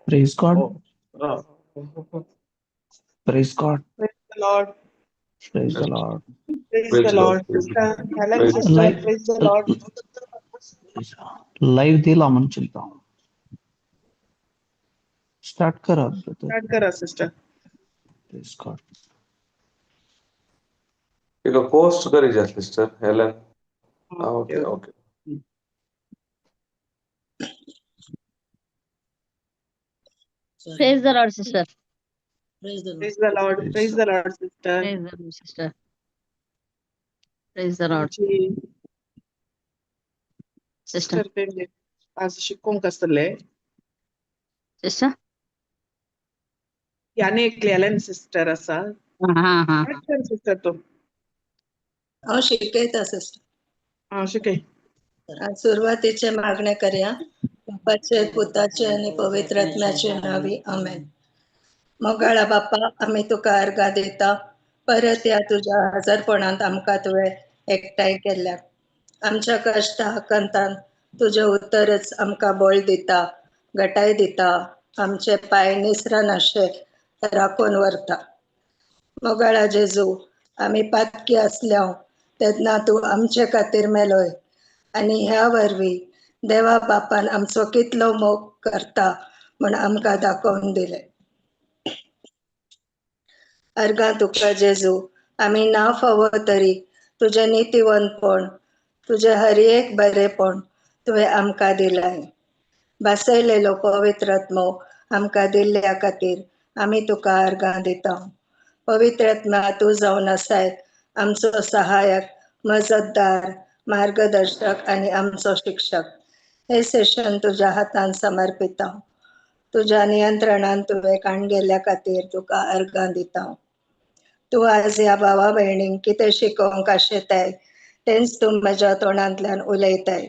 Praise God. Praise God. Praise the Lord. Praise the Lord. Praise Praise the Lord. God. Sister Helen, Praise sister, Live praise the Lord. Live दिला म्हणून चलता हूँ. Start करा brother. Start करा, sister. Praise God. ಈಗ post ಕರೀಜಾ sister Helen. Okay Okay. Okay. Praise the Lord, sister. Praise the Lord. Praise the Lord, sister. Praise the Lord, sister. Praise the Lord, आमची sister. sister ते आज शिकून कसले Sister? याने एक लेलन सिस्टर असा हा. सिस्टर तो शिकयता सिस्टर. शिकय सुरुवातीचे मागणे करूया. बापाचे, पुताचे आणि पवित्र आत्म्याचे नावी आमेन. मोगाळा बाप्पा, आम्ही तुका अर्घा देता. परत या तुझ्या हजरपणात आमका तुवें एकठांय केल्या. आमच्या कष्टा कंतान तुझे उत्तरच आमका बळ दिता, घटाय दिता. आमचे पाय निसरान अशे राखून व्हरता. मोगाळा जेजू, आम्ही पातकी असल्या तेन्ना तू आमचे खातीर मेलोय आणि ह्या वरवीं देवा बापान आमचो कितलो मोग करता म्हण आमकां दाखोवन दिले. अर्घा तुका जेजू, आम्ही ना फावो तरी तुझे नितीवंतपण, तुझे हर एक बरेपण तुवें आमकां दिलाय. बसयलेलो पवित्रात्मो आमकां दिल्ल्या खातीर आमी तुका अर्घा दिता. पवित्रात्मा तू जावन आसाय आमचो सहायक, मजतदार, मार्गदर्शक आणि आमचो शिक्षक. हे सेशन तुझ्या हातान समर्पिता. तुझ्या नियंत्रणान तुवें काण गेल्या खातीर तुका अर्घा दिता. तू आज ह्या भावा भयणींक कितें शिकोवंक आशेताय तेंच तू म्हज्या तोंडांतल्यान उलयताय.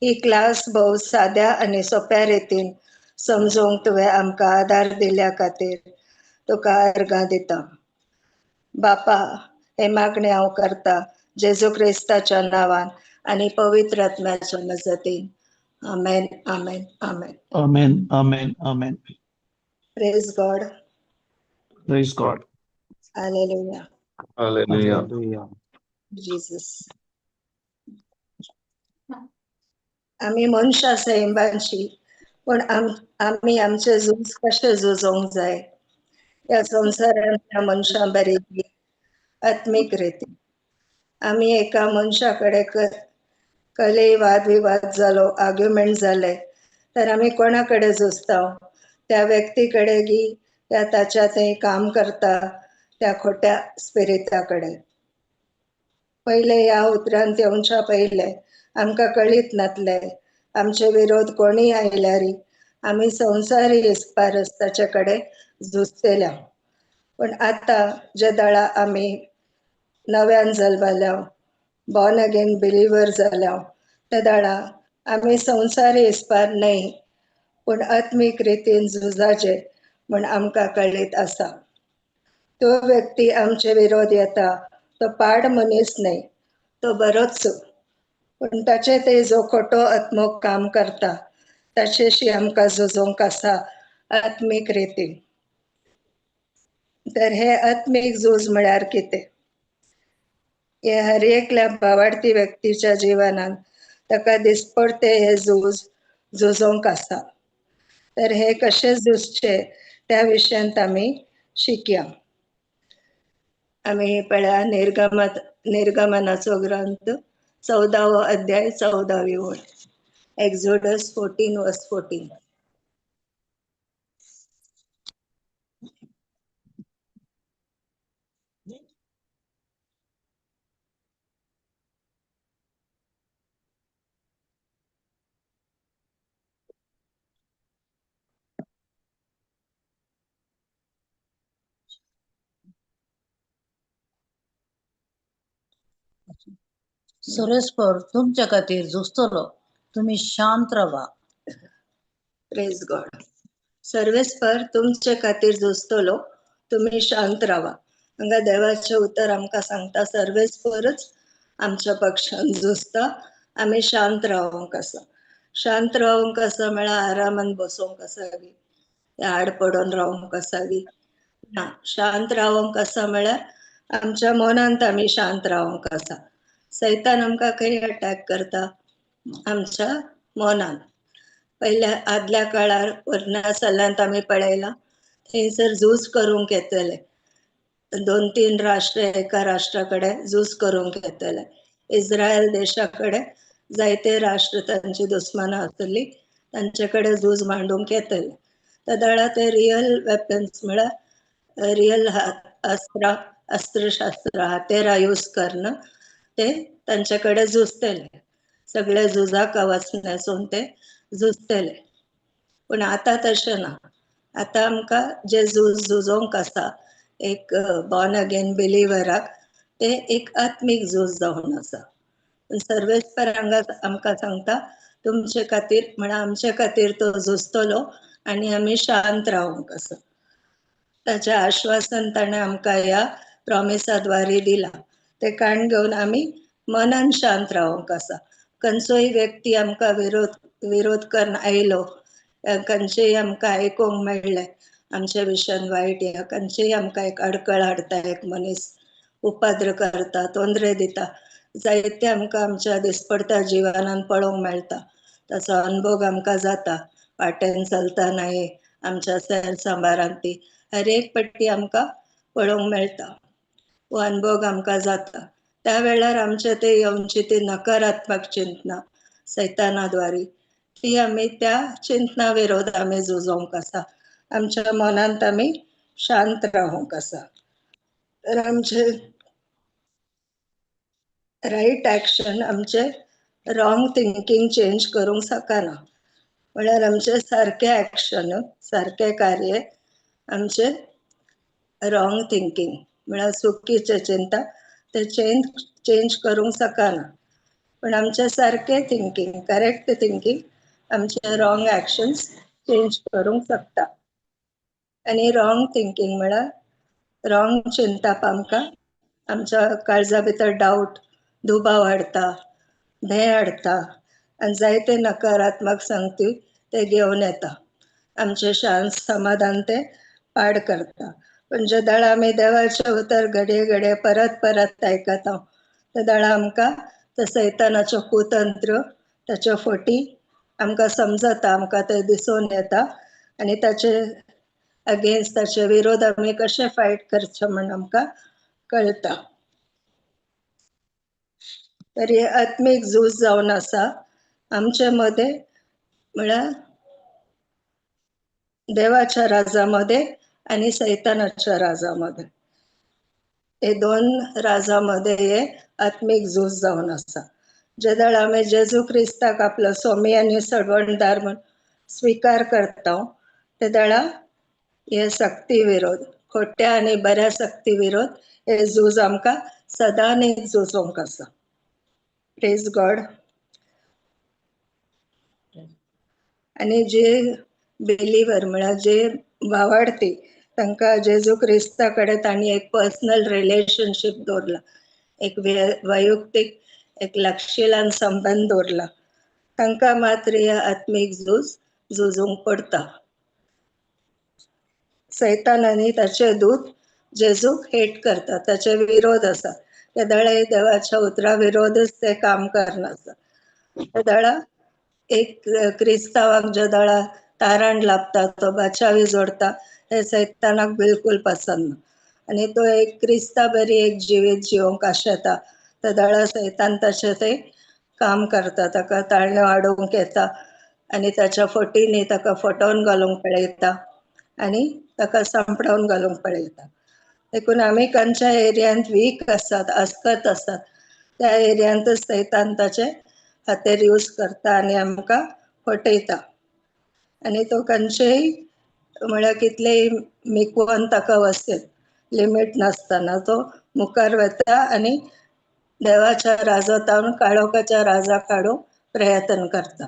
ही क्लास भोव साद्या आनी सोप्या रितीन समजूंक तुवें आमकां आदार दिल्या खातीर तुका अर्घा दिता. बापा, हे मागणे हांव करता जेजू क्रिस्ताच्या नांवान आनी पवित्र आत्म्याच्या मजतीन. आमेन, आमेन, आमेन. Amen. Amen. Amen. Praise God. Praise God. Hallelujah. Hallelujah. Hallelujah. Jesus. आम्ही मनशां सैमांची, पण आम्ही आमचे झूज कशे झुजोंक जाय या संवसारांतल्या मनशां बरेगी आत्मीक रितीन. आम्ही एका मनशा कडेन कलेय वादविवाद जालो, आर्ग्युमेंट जाले तर आम्ही कोणाकडे झुजता? त्या व्यक्तीकडे गी या ताच्या थंय काम करता त्या खोट्या स्पिरिताकडे. पहिले या उतरांत येवच्या पहिले आमकां कळीत नातले आमचे विरोध कोणी आयल्यारी आम्ही संसारी इस्पारस ताचे कडेन झुजतेल्या. पण आता जे दळा आम्ही नव्यान जल्मल्या बॉर्न अगेन बिलिव्हर जाल्या ते दळा आम्ही संसारी इस्पार नाही पण आत्मिक रितीन झुजाचे म्हण आमकां कळीत आसा. तो व्यक्ती आमचे विरोध येता तो पाड मनीस नाही, तो बरोच, पण ताचे ते जो खोटो आत्मो काम करता ताचेशी आमकां झुजोंक आसा आत्मिक रितीन. तर हे आत्मिक झूज म्हळ्यार कितें? हे हर एकल्या भावार्थी व्यक्तीच्या जिवनात ताका दिसपडते हे झुजोंक आसा. तर हे कशे झुजचे त्या विशयांत आमी शिकया. आमी पळया निर्गमनाचो ग्रंथ 14वो अध्याय 14वी ओळ. एक्झोडस 14:14. सुरेस्पर तुमच्या खातीर झुजतलो, तुम्ही शांत रावा. Praise God. सर्वेस्पर तुमचे खातीर झुजतलो, तुम्ही शांत रावा. हांगा देवाचे उतर आमकां सांगता सर्वेस्परच आमच्या पक्षान झुजता, आमी शांत रावंक आसा. शांत रावंक आसा म्हळ्यार आरामान बसोंक आसावी, आड पडोन रावंक आसावी ना. शांत रावंक आसा म्हळ्यार आमच्या मनांत आमी शांत रावंक आसा. सैतान आमकां खंय अटॅक करता? आमच्या मनान. पहिल्या आदल्या काळार वर्णासलांत आमी पळयला थंयसर झूज करूंक येतले. 2-3 राष्ट्र एका राष्ट्रा कडेन झूज करूंक येतले. इस्रायल देशा कडेन जायते राष्ट्र तांची दुस्मानां आसली, तांचे कडेन झूज मांडूंक येतले. त्या दळा ते रियल वेपन्स म्हळ्यार रियल अस्त्रशास्त्र हातेरां यूज करना ते तांचे कडेन झुजतले. सगळे झुजाक वचून ते झुजतले. पण आता तशें ना. आता आमकां जे झुजोंक आसा एक बॉर्न अगेन बिलिव्हराक ते एक आत्मिक झूज जावन आसा. सर्वेस्पर हांगा आमकां सांगता तुमचे खातीर म्हळ्यार आमचे खातीर तो झुजतलो आनी आमी शांत रावंक आसा. ताचें आश्वासन ताणें आमकां ह्या प्रॉमिसाद्वारे दिला. ते काण घेवन आमी मनान शांत रावंक आसा. खंयचोय व्यक्ती आमकां विरोध करून आयलो, खंयचेय आमकां आयकूंक मेळ्ळें आमच्या विशयान वायट, या खंयचेय आमकां एक अडकळ हाडता, एक मनीस उपाद्र करता, तोंदरे दिता, जायते आमकां आमच्या दिसपडट्या जिवनान पळोवंक मेळटा. ताचो अनुभव आमकां जाता. वाटेन चलतनाय आमच्या सैर सांबारांती हर एक पट्टी आमकां पळोवंक मेळटा. हो अनुभव आमकां जाता. त्या वेळार आमचे ते येवची ती नकारात्मक चिंतना सैतानाद्वारे ती आमी त्या चिंतना विरोध आमी झुजोंक आसा. आमच्या मनांत आमी शांत रावंक आसा. तर आमचे रायट एक्शन आमचे रॉंग थिंकींग चेंज करूंक शकना. म्हळ्यार आमचे सारके एक्शन सारके कार्य आमचे रॉंग थिंकींग म्हळ्यार चुकीचे चिंता ते चेंज करूंक शकना. पण आमचे सारके थिंकींग करेक्ट थिंकींग आमचे रॉंग एक्शन्स चेंज करूंक शकता. आनी रॉंग थिंकींग म्हळ्यार रॉंग चिंताप आमकां आमच्या काळजा भितर डावट दुबाव हाडटा, भंय हाडटा आनी जायते नकारात्मक संगती ते घेवन येता. आमचे शांत समाधान ते पाड करता. पण जे दाळ आमी देवाचे उतर घडये घडये परत परत आयकता ते दाळ आमकां ते सैतानाच्यो कुतंत्र ताच्यो फटी आमकां समजता, आमकां ते दिसून येता आनी ताचे अगेन्स्ट ताचे विरोध आमी कशे फायट करचे म्हण आमकां कळटा. तर हे आत्मीक झूज जावन आसा आमचे मध्ये म्हळ्यार देवाच्या राजामध्ये आणि सैतानाच्या राजामध्ये. हे दोन राजामध्ये हे आत्मिक झूज जावन आसा. जे दाळ आमी जेजू क्रिस्ताक आपलो स्वामी आनी सडवणदार म्हण स्वीकार करता ते दाळा हे सक्ती विरोध खोट्या आणि बऱ्या सक्ती विरोध हे झूज आमकां सदांनी झुजोंक आसा. Praise God. आणि जे बिलिव्हर म्हळ्यार जे वावडती तांकां जेजू क्रिस्ता कडेन तांणी एक पर्सनल रिलेशनशीप दवरला, एक वैयक्तीक एक लागशिलान संबंध दवरला. तांकां मात्र हे आत्मीक झुजूंक पडटा. सैतान आनी ताचे दूत जेजूक हेट करता, ताचे विरोध आसा. केदाळे देवाच्या उतरा विरोधच ते काम करनासा. केदाळा एक क्रिस्तावाक ज्या दळा तारण लाभता, तो बाचावी जोडता, हे सैतानाक बिलकुल पसंद ना. आणि तो एक क्रिस्ता बरी एक जिवीत जिवंक आशेता, त्या दळा सैतान ताचे ते काम करता, ताका ताळण्यो हाडूंक येता आणि ताच्या फटींनी ताका फटोवन घालूंक पळयता आणि ताका सांपडावन घालूंक पळयता. देखून आमी खंयच्या एरियांत वीक आसात, आस्कत आसात, त्या एरियांतच सैतान ताचे हातेर यूज करता आणि आमकां फटयता. आणि तो खंयचेय म्हळ्यार कितलेय मिकवोन ताका वचत, लिमीट नासतना तो मुखार वता आणि देवाच्या राजवतावन काळोखाच्या राजा काडूंक प्रयत्न करता.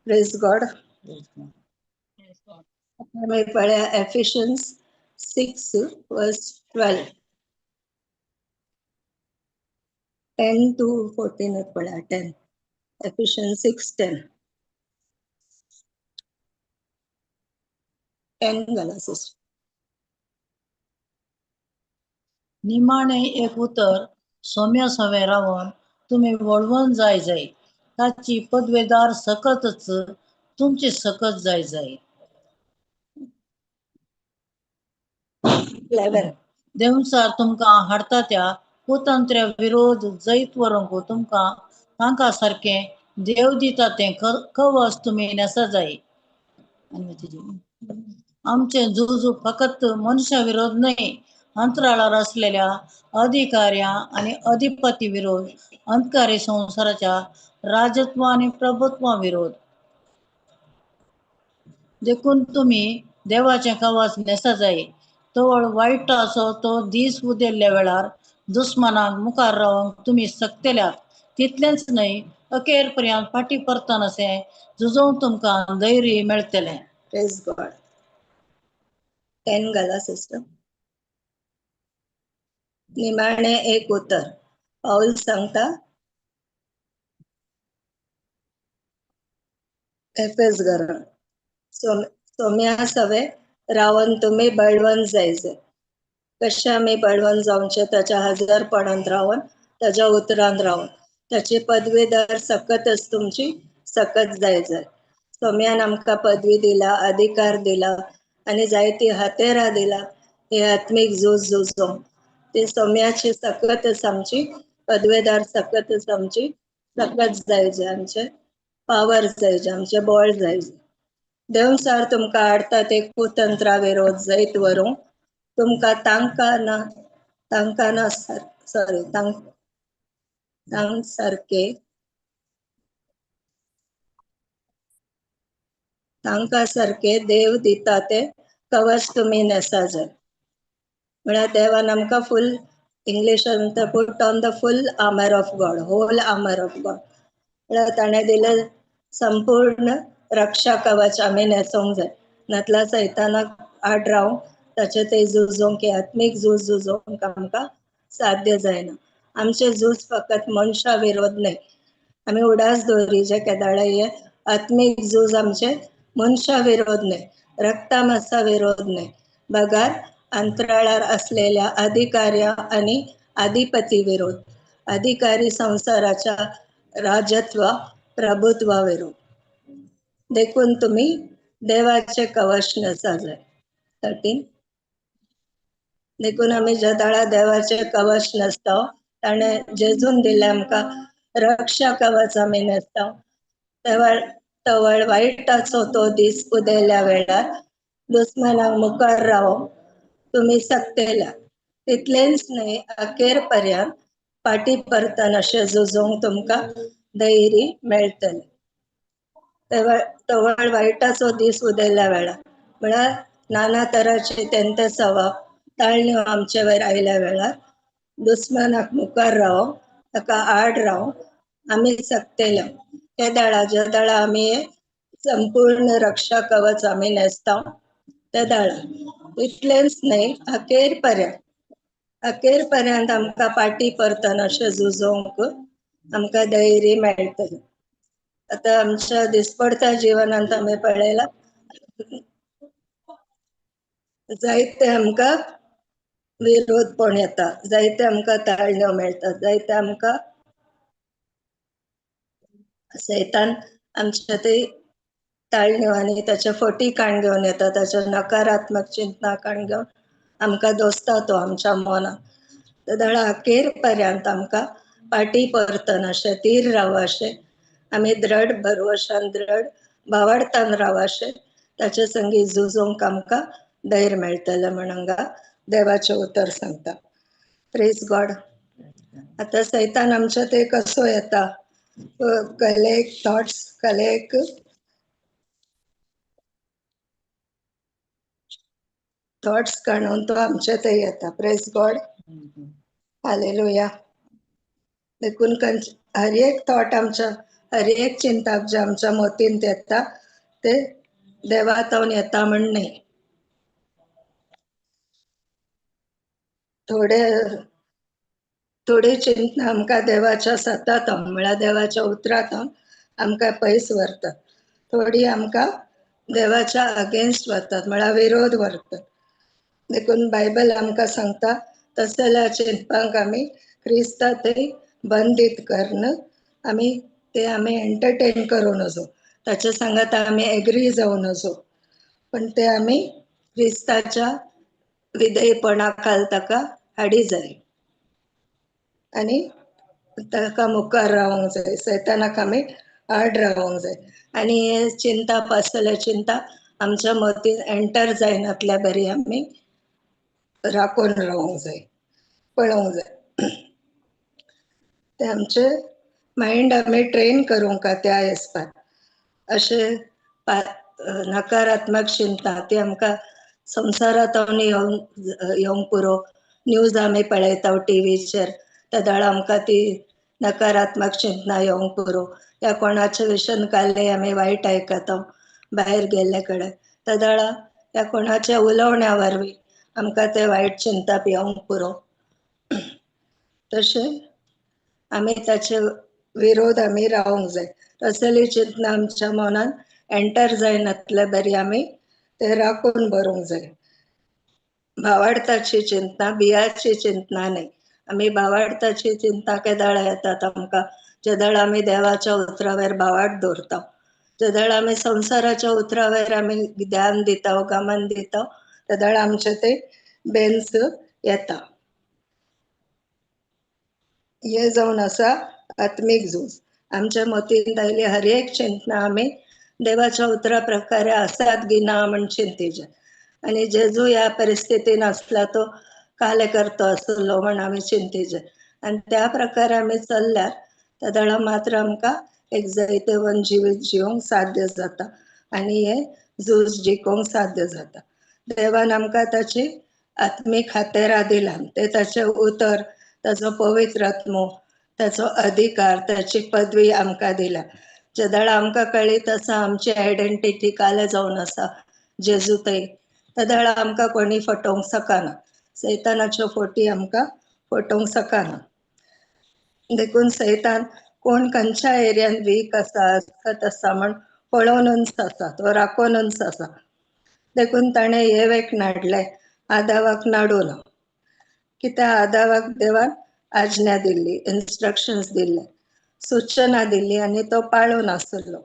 Praise God. आमी पळया एफिशियन्स 6:12. 10 to 14 पळया. 10 एफिशियन्स 6:10. 10 घाला सिस्टर. निमाणे एक उतर सौम्य सवे रावन तुम्ही वळवून जाय जाय, ताची पदवेदार सकतच तुमची सकत जाय जाय. 11. देवचार तुमकां हाडटा त्या कुतंत्र्या विरोध जैत व्हरूंक तुमकां तांकां सारकें देव दिता तें कवच तुमी नेसा जाय. आमचे झूज फकत मनुष्या विरोध न्हय, अंतराळार असलेल्या अधिकाऱ्या आणि अधिपती विरोध, अंधकारी संसाराच्या राजत्व आणि प्रभुत्वा विरोध. देखून तुम्ही देवाचे कवच नेसा जाय. तवळ वायटाचो तो दीस उदेल्ल्या वेळार दुस्मानाक मुखार रावंक तुम्ही सक्तेल्यात. तितलेंच न्हय, अखेर पर्यंत फाटी परतनासे झुजोवंक तुमकां धैर्य मेळटलें. Praise God. 10 घाला सिस्टर. निमाणे एक उतर. पाऊल सांगता एफेस घरां सौम्या सवे रावन तुम्ही बळवंत जायचे. कशें आमी बळवंत जावचे? ताच्या हजरपणांत रावन, ताच्या उतरांत रावन, ताची पदवीदार सकतच तुमची सकत जाय जाय. सौम्यान आमकां पदवी दिला, अधिकार दिला आणि जायती हातेरां दिला हे आत्मीक झुजोवंक. ती सौम्याची सकतच आमची पदवेदार सकतच आमची सकत जाय जाय, आमचे पावर जाय जाय, आमचे बळ जाय जाय. देवचार तुमकां हाडटा ते कुतंत्रा विरोध जैत व्हरूंक तुमकां तांकां सारके देव दिता ते कवच तुम्ही नेसा जाय. म्हळ्यार देवान आमकां फुल, इंग्लिशान म्हणटा put on the full armour of God, whole armour of God. म्हळ्यार ताणें दिलें संपूर्ण रक्षा कवच आमी नेसोंक जाय. नातल्यार सैतानाक आड रावंक, ताचे ते झुजोवंक, आत्मीक झुजोवंक आमकां साध्य जायना. आमचे झूज फकत मनशा विरोध न्हय. आमी उडास दवरिजे केदाळे हे आत्मीक झूज आमचे मनशा विरोध न्हय, रक्ता मांसा विरोध न्हय, बगार अंतराळार असलेल्या अधिकाऱ्या आणि अधिपती विरोध, अधिकारी संसाराच्या राजत्व प्रभुत्वा विरोध. देखून तुम्ही देवाचे कवच नेसा जाय. 13. देखून आमी जदाळा देवाचे कवच नेसता, ताणें जेजून दिले आमकां रक्षा कवच आमी नेसता. तवळ वायटाचो तो दीस उदेल्या वेळार दुस्मानाक मुखार रावंक तुम्ही सक्तेल्या. तितलेंच न्हय, अखेर पर्यंत फाटी परतनाशें झुजोवंक तुमकां धैर्य मेळटलें. तवळ वायटाचो दीस उदेल्या वेळार म्हळ्यार नाना तरांची तेंते सवा ताळण्यो आमचे वयर आयल्या वेळार दुस्मनाक मुखार रावो ताका आड रावो आमी सकतेले ते दाळा ज्या दाळा आमी संपूर्ण रक्षा कवच आमी नेसता ते दाळा इतलेंच न्हय अखेर पर्यंत आमकां पाटी परतन अशें झुजोंक आमकां धैर्य मेळटलें. आता आमच्या दिसपडत्या जिवनांत आमी पळयला जायते आमकां विरोधपण येता, जायते आमकां ताळण्यो मेळटात, जायते आमकां सैतान आमच्या ते ताळण्यो आनी त्याचे फटी काण घेवन येता, त्याच्या नकारात्मक चिंतना काण घेवन आमकां दोस्ता तो आमच्या मनान. ते दाळा अखेर पर्यंत आमकां पाटी परतन अशें थीर राव अशें आमी दृढ भरवशान दृढ भावार्थान राव अशें ताचे संगी झुजोंक आमकां धैर्य मेळटलें म्हण हांगा देवाचें उतर सांगता. Praise God. आता सैतान आमच्या ते कसो येता, कलेक थॉट्स काडून तो आमचे ते येता. Praise God. हालेलुया. देखून हर एक थॉट आमच्या हर एक चिंता जे आमच्या मोतींत येता ते देवातावन येता म्हण न्हय. थोडी चिंतना आमकां देवाच्या सतातावन म्हळ्यार देवाच्या उतरातावन आमकां पयस व्हरतात, थोडी आमकां देवाच्या अगेन्स्ट वतात म्हळ्यार विरोध व्हरतात. देखून बायबल आमकां सांगता तसल्या चिंतपाक आमी क्रिस्ता थंय बंदीत करून आमी एंटरटेन करूं नजो, ताचे सांगात आमी एग्री जावं नजो, पण ते आमी क्रिस्ताच्या विधेयपणा खाल ताका हाडी जाय आनी ताका मुखार रावंक जाय, सैतानाक आमी आड रावंक जाय. आनी हे चिंता पासले चिंता आमच्या मतीन एंटर जायनातल्या बरी आमी राखून रावंक जाय, पळोवंक जाय. ते आमचे मायंड आमी ट्रेन करूंक त्या हिसपान अशे नकारात्मक चिंता ती आमकां संवसारांत येवंक पुरो. न्यूज आमी पळयता टीव्हीचेर त्या दाळा आमकां ती नकारात्मक चिंतना येवंक पुरो. या कोणाचे विशयन काल्ले आमी वायट आयकता भायर गेल्ले कडेन त्या दाळा या कोणाच्या उलोवण्या वरवीं आमकां ते वायट चिंता येवंक पुरो. तशें आमी ताचे विरोध आमी रावंक जाय. तसली चिंतना आमच्या मनान एंटर जायनातले बरी आमी ते राखून बरोवंक जाय. भावार्थाची चिंतना बियाची चिंतना न्हय. आमी भावार्थाची चिंता केदाळ येतात आमकां जे दाळ आमी देवाच्या उतरा वयर भावार्थ दवरता, जे दाळ आमी संवसाराच्या उतरा वयर आमी ध्यान दिता गमन दिता त्या दाळ आमचे ते बेन्स येता. हे जावन आसा आत्मीक झूज. आमच्या मतीन आयली हर एक चिंतना आमी देवाच्या उतरा प्रकारे आसात गिना म्हण चिंतेचे. आनी जेजू ह्या परिस्थितीन आसला तो काले करतो आसलो म्हण आमी चिंतेचे आनी त्या प्रकारे आमी चल्ल्यार त्या दाळा मात्र आमकां एक जैतवन जिवीत जिवंक साध्य जाता आनी हे झूज जिखोवंक साध्य जाता. देवान आमकां ताची आत्मीक हातेरां दिला, ते ताचे उतर, ताचो पवित्रत्व, ताचो अधिकार, ताची पदवी आमकां दिला. जे दाळा आमकां कळ्ळी तसा आमची आयडेंटिटी काले जावन आसा जेजू थंय त्या दाळा आमकां कोणी फटोवंक शकना, सैतानाच्यो फोटी आमकां फटोवंक शकना. देखून सैतान कोण खंयच्या एरियान वीक आसा म्हण पळोवनूच आसा, तो राखोनूच आसा. देखून ताणें येवेक नाडले, आदावाक नाडूं ना. कित्याक आदावाक देवान आज्ञा दिल्ली, इन्स्ट्रक्शन्स दिल्ले, सूचना दिल्ली आनी तो पाळून आसलो.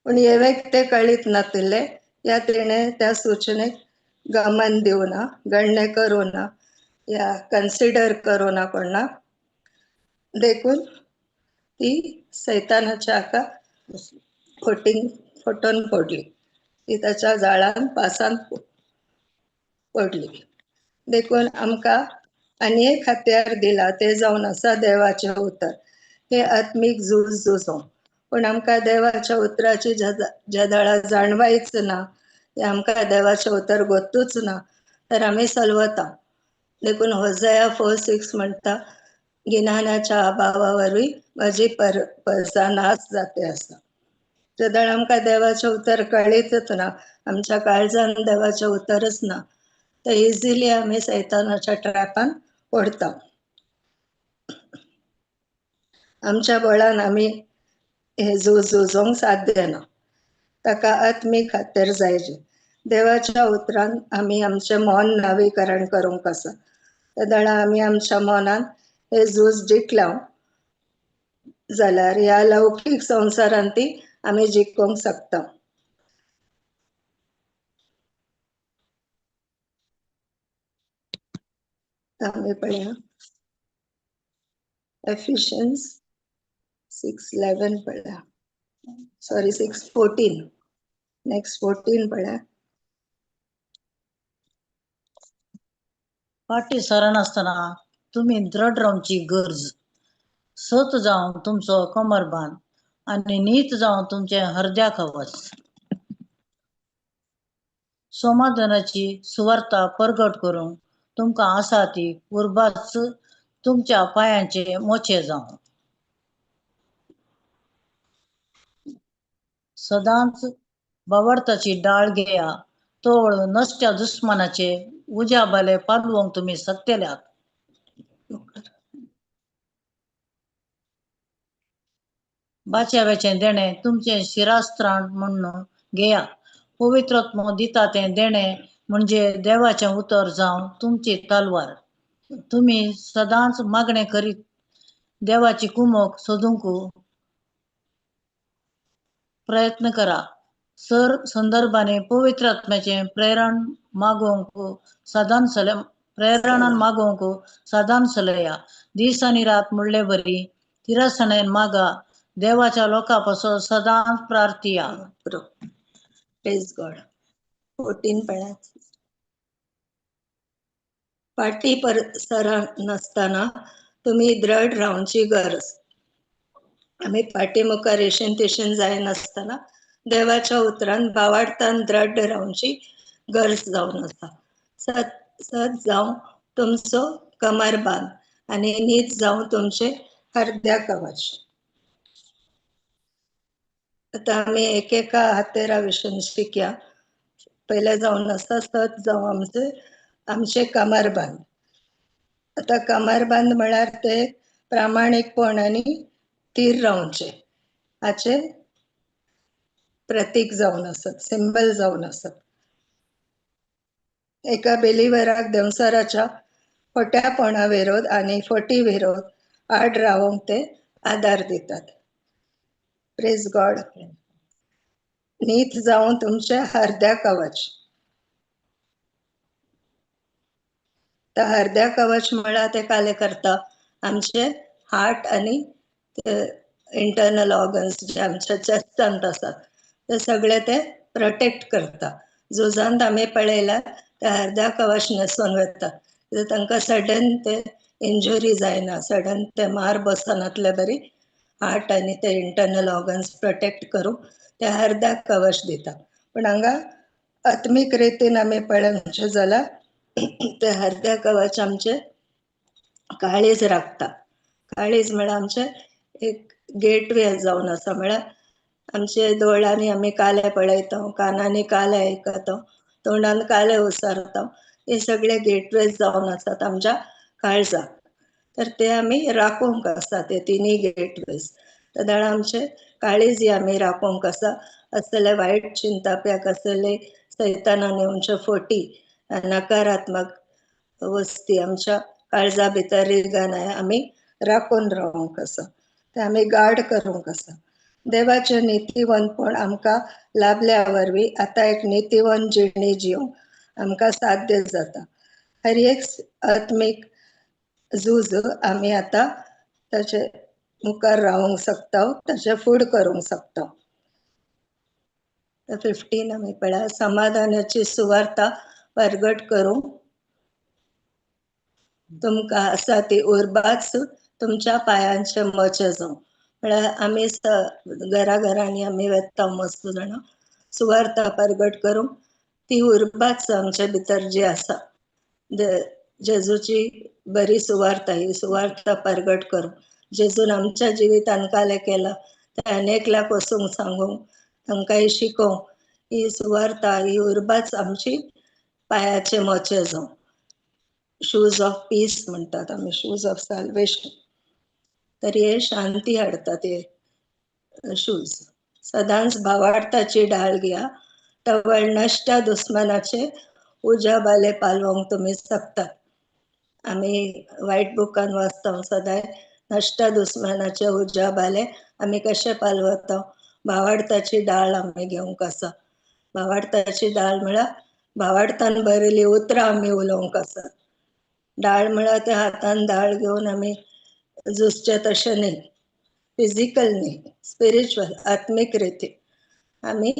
पूण येवेक ते कळीत नासले, या तिणें त्या सूचनेक गमन दिवं ना, गण्य करूं ना, या कन्सिडर करूं ना कोणा. देखून ती सैतानाच्या हाका फटोवन पडली, ती ताच्या जाळान पासान पडली. देखून आमकां आनी एक हात्यार दिला ते जावन आसा देवाचे उतर. हे आत्मीक झूज झुजोवंक. पूण आमकां देवाच्या उतराची ज्या दाळा जाणवायच ना ते आमकां देवाचें उतर गोतूच ना तर आमी चलवता. देखून होजया 4:6 म्हणटा, गिन्यानाच्या अभावा वरवीं म्हजी परसा नाश जाते आसा. जर आमकां देवाचें उतर कळीतच ना, आमच्या काळजान देवाचें उतरच ना, तर इजिली आमी सैतानाच्या ट्रॅपान पडटा. आमच्या बळान आमी हे झुजोवंक साध्य ना. ताका आत्मीक खातीर जायचे. देवाच्या उतरान आमी आमचें मन नवीकरण करूंक आसा. तेदळा आमी आमच्या मनान हे झूज जिखल्यां जाल्यार ह्या लौकीक संवसारान ती आमी जिखूंक शकता. आमी पळया एफिशियन्स 6:11 पळया, सॉरी 6:14, नेक्स्ट 14 पळया. फाटी सरनासतना तुम्ही दृढ रावची गरज. सत जावन तुमचो कमरबांद आनी नीत जावन तुमचे हरद्या कवच. समाधानाची सुवार्ता परगट करूंक तुमकां आसा ती उर्बाच तुमच्या पांयांचे मोचे जावन. सदांच बावडताची डाळ घेया, तोळ नसत्या दुस्मनाचे उज्याबाले पालवंक तुम्ही सकतेल्यात. बाच्यावेचें देणे तुमचे शिरास्त्राण म्हणून घेया. पवित्रात्मो दिता तें देणे म्हणजे देवाचें उतर जावन तुमची तलवार. तुम्ही सदांच मागणे करीत देवाची कुमक सोदूंक प्रयत्न करा. संदर्भाने पवित्रात्म्याचे प्रेरणान मागोवंक सदांच चलया. दीस आनी रात म्हणले बरी तिरासणेन मागा. देवाच्या लोकांपासून सदांच प्रार्थिया. Praise God. 14 पळया. फाटी सरनासतना तुम्ही दृढ रावची गरज. आमी फाटी मुखार येशीन तेशीन जायनासतना देवाच्या उतरान बावाडतान दृढ रावची गरज जावन आसा. सत जावन तुमचो कमरबांद आनी नीत जावन तुमचे हरद्या कवच. आता आमी एकेका हातेरा विशीं शिकया. पहिले जावन आसा सत जावन आमचे कमरबांद. आता कमरबांद म्हळ्यार ते प्रामाणिकपण आनी थीर रावचे हाचे प्रतीक जावन आसत, सिंबल जावन आसत. एका बिलिव्हराक देवसाराच्या खोट्यापणा विरोध आनी फटी विरोध आड रावंक ते आदार दितात. Praise God. नीत जावन तुमचे हरद्या कवच. तर हरद्या कवच म्हळ्यार ते काले करता आमचे हार्ट आनी इंटरनल ऑर्गन्स जे आमच्या चेस्टांत आसात ते सगळे ते प्रोटेक्ट करता. झुजांत आमी पळयल्यार ते हरद्या कवच न्हेसून वतात. तांकां सडन ते इंजुरी जायना, सडन ते मार बसनातले बरी हार्ट आनी ते इंटरनल ऑर्गन्स प्रोटेक्ट करूंक ते हरद्या कवच दिता. पण हांगा आत्मीक रितीन आमी पळोवचें जाल्यार ते हरद्या कवच आमचे काळीज राखता. काळीज म्हळ्यार आमचे एक गेटवे जावन आसा. म्हळ्यार आमचे दोळ्यांनी आमी काले पळयता, कानांनी काले आयकता, तोंडान काले उसारता. हे सगळे गेटवेज जावन आसात आमच्या काळजाक. तर ते आमी राखूंक आसा ते तिनी गेटवेज. तेदळा आमचे काळीज आमी राखूंक आसा. असले वायट चिंताप्याक असले सैतानान येवचे फटी नकारात्मक वस्ती आमच्या काळजा भितर रिगानाय आमी राखून रावंक आसा. ते आमी गार्ड करूंक आसा. देवाचे नितीवंतपण आमकां लाभल्या वरवीं आता एक नितीवंत जिणी जिवंक आमकां साध्य जाता. हर एक आत्मीक झूज आमी आता ताचे मुखार रावंक शकता, ताचे फूड करूंक शकता. 15 आमी पळया. समाधानाची सुवार्ता परगट करूंक तुमकां आसा ती उर्बाच तुमच्या पांयांचे मोचे जावं. म्हळ्यार आमी घरा घरांनी आमी वेता मस्त जाणां सुवार्ता परगट करूंक ती उर्बाच आमच्या भितर जी आसा जेजूची बरी सुवार्ता, ही सुवार्ता परगट करूं. जेजून आमच्या जिवितान काले केला ते अनेकल्याक वचूंक सांगूंक, तांकां शिकोवंक, ही सुवार्ता, ही उर्बाच आमची पायाचे मोचे जावं. शूज ऑफ पीस म्हणतात आमी, शूज ऑफ सॅल्वेशन. तर हे शांती हाडतात हे शूज. सदांच भावार्थाची ढाल घ्या, तवळ नश्ट दुस्मनाचे उजाबाले पालवंक तुम्ही शकतात. आम्ही वायट बुकान वाचता सदांय नश्ट दुस्मनाचे उजाबाले आम्ही कशे पालवता. भावार्थाची डाळ आम्ही घेवंक आसा. भावार्थाची डाळ म्हळ्यार भावार्थान बरयली उतरां आम्ही उलोवंक आसा. डाळ म्हळ्यार ते हातान डाळ घेवन आम्ही झुजचे तशें न्ही, फिजिकल न्ही, स्पिरिच्युअल, आत्मीक रिती आम्ही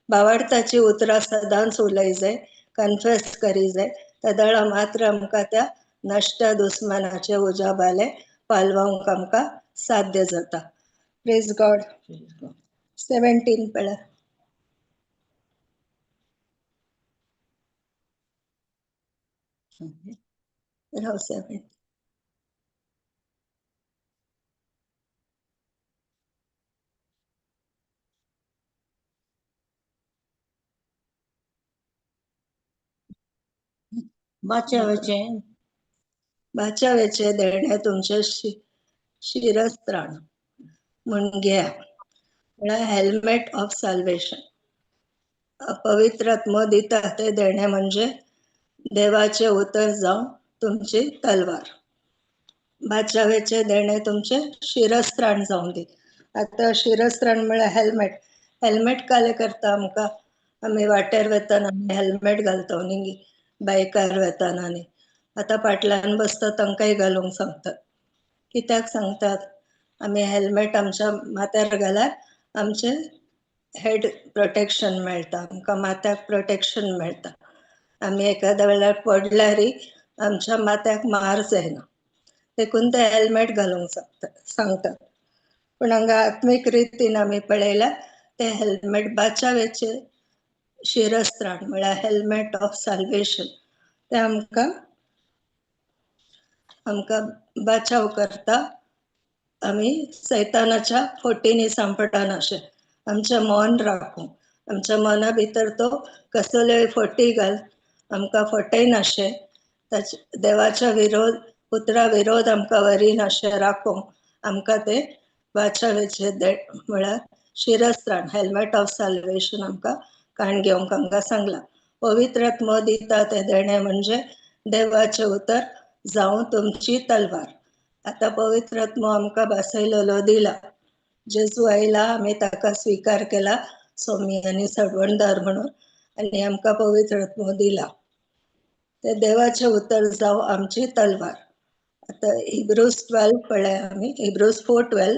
भावार्थाची उतरां सदांच उलय जाय, कन्फेस करी जाय. तेदळा मात्र आमकां त्या नश्ट दुस्मनाचे उजाबाले पालवंक आमकां साध्य जाता. Praise God. 17 पळय. राव 7. बाच्यावेचे देणे तुमचे शिरस्त्राण म्हूण घ्या, म्हळ्यार हेल्मेट ऑफ सॅल्वेशन. पवित्रात्मो दिता ते देणे म्हणजे देवाचे उतर जावं तुमची तलवार. बाच्यावेचे देणे तुमचे शिरस्त्राण जावं दी. आता शिरस्त्राण म्हळ्यार हेल्मेट. हेल्मेट काले करता आमकां, आमी वाटेर वेतना हेल्मेट घालता न्ही, बायकार वेतना न्ही. आता फाटल्यान बसता तांकांय घालूंक सांगतात. कित्याक सांगतात? आमी हेल्मेट आमच्या माथ्यार घाल्यार आमचे हेड प्रोटेक्शन मेळटा, आमकां माथ्याक प्रोटेक्शन मेळटा. आमी एखाद्या वेळार पडल्यारय आमच्या माथ्याक मार जायना, देखून ते हेल्मेट घालूंक सांगतात. पूण हांगा आत्मीक रितीन आमी पळयल्यार ते हेल्मेट बाच्यावेचे शिरस्त्राण म्हळ्यार हेल्मेट ऑफ सॅल्वेशन, ते आमकां बचाव करता. आमी सैतानाच्या फोटींनी सांपडना अशें आमचें मन राखूं. आमच्या मना भितर तो कसलोय फोटी घाल आमकां फटयनाशें, देवाच्या विरोध, पुत्रा विरोध आमकां वरिनाशें राखूंक आमकां ते बाच्यावेचे म्हळ्यार शिरस्त्राण, हेल्मेट ऑफ सॅल्वेशन आमकां काण घेवंक हांगा सांगला. पवित्रात्मो दिता ते देणे म्हणजे देवाचे उतर जावं तुमची तलवार. आता पवित्रात्मो आमकां बसयलेलो दिला. जेजू आयला, आमी ताका स्वीकार केला सोमी आनी सडवणदार म्हणून, आनी आमकां पवित्रात्मो दिला. ते देवाचे उतर जावं आमची तलवार. आता हिब्रूज 12 पळय आमी, हिब्रूज 4:12.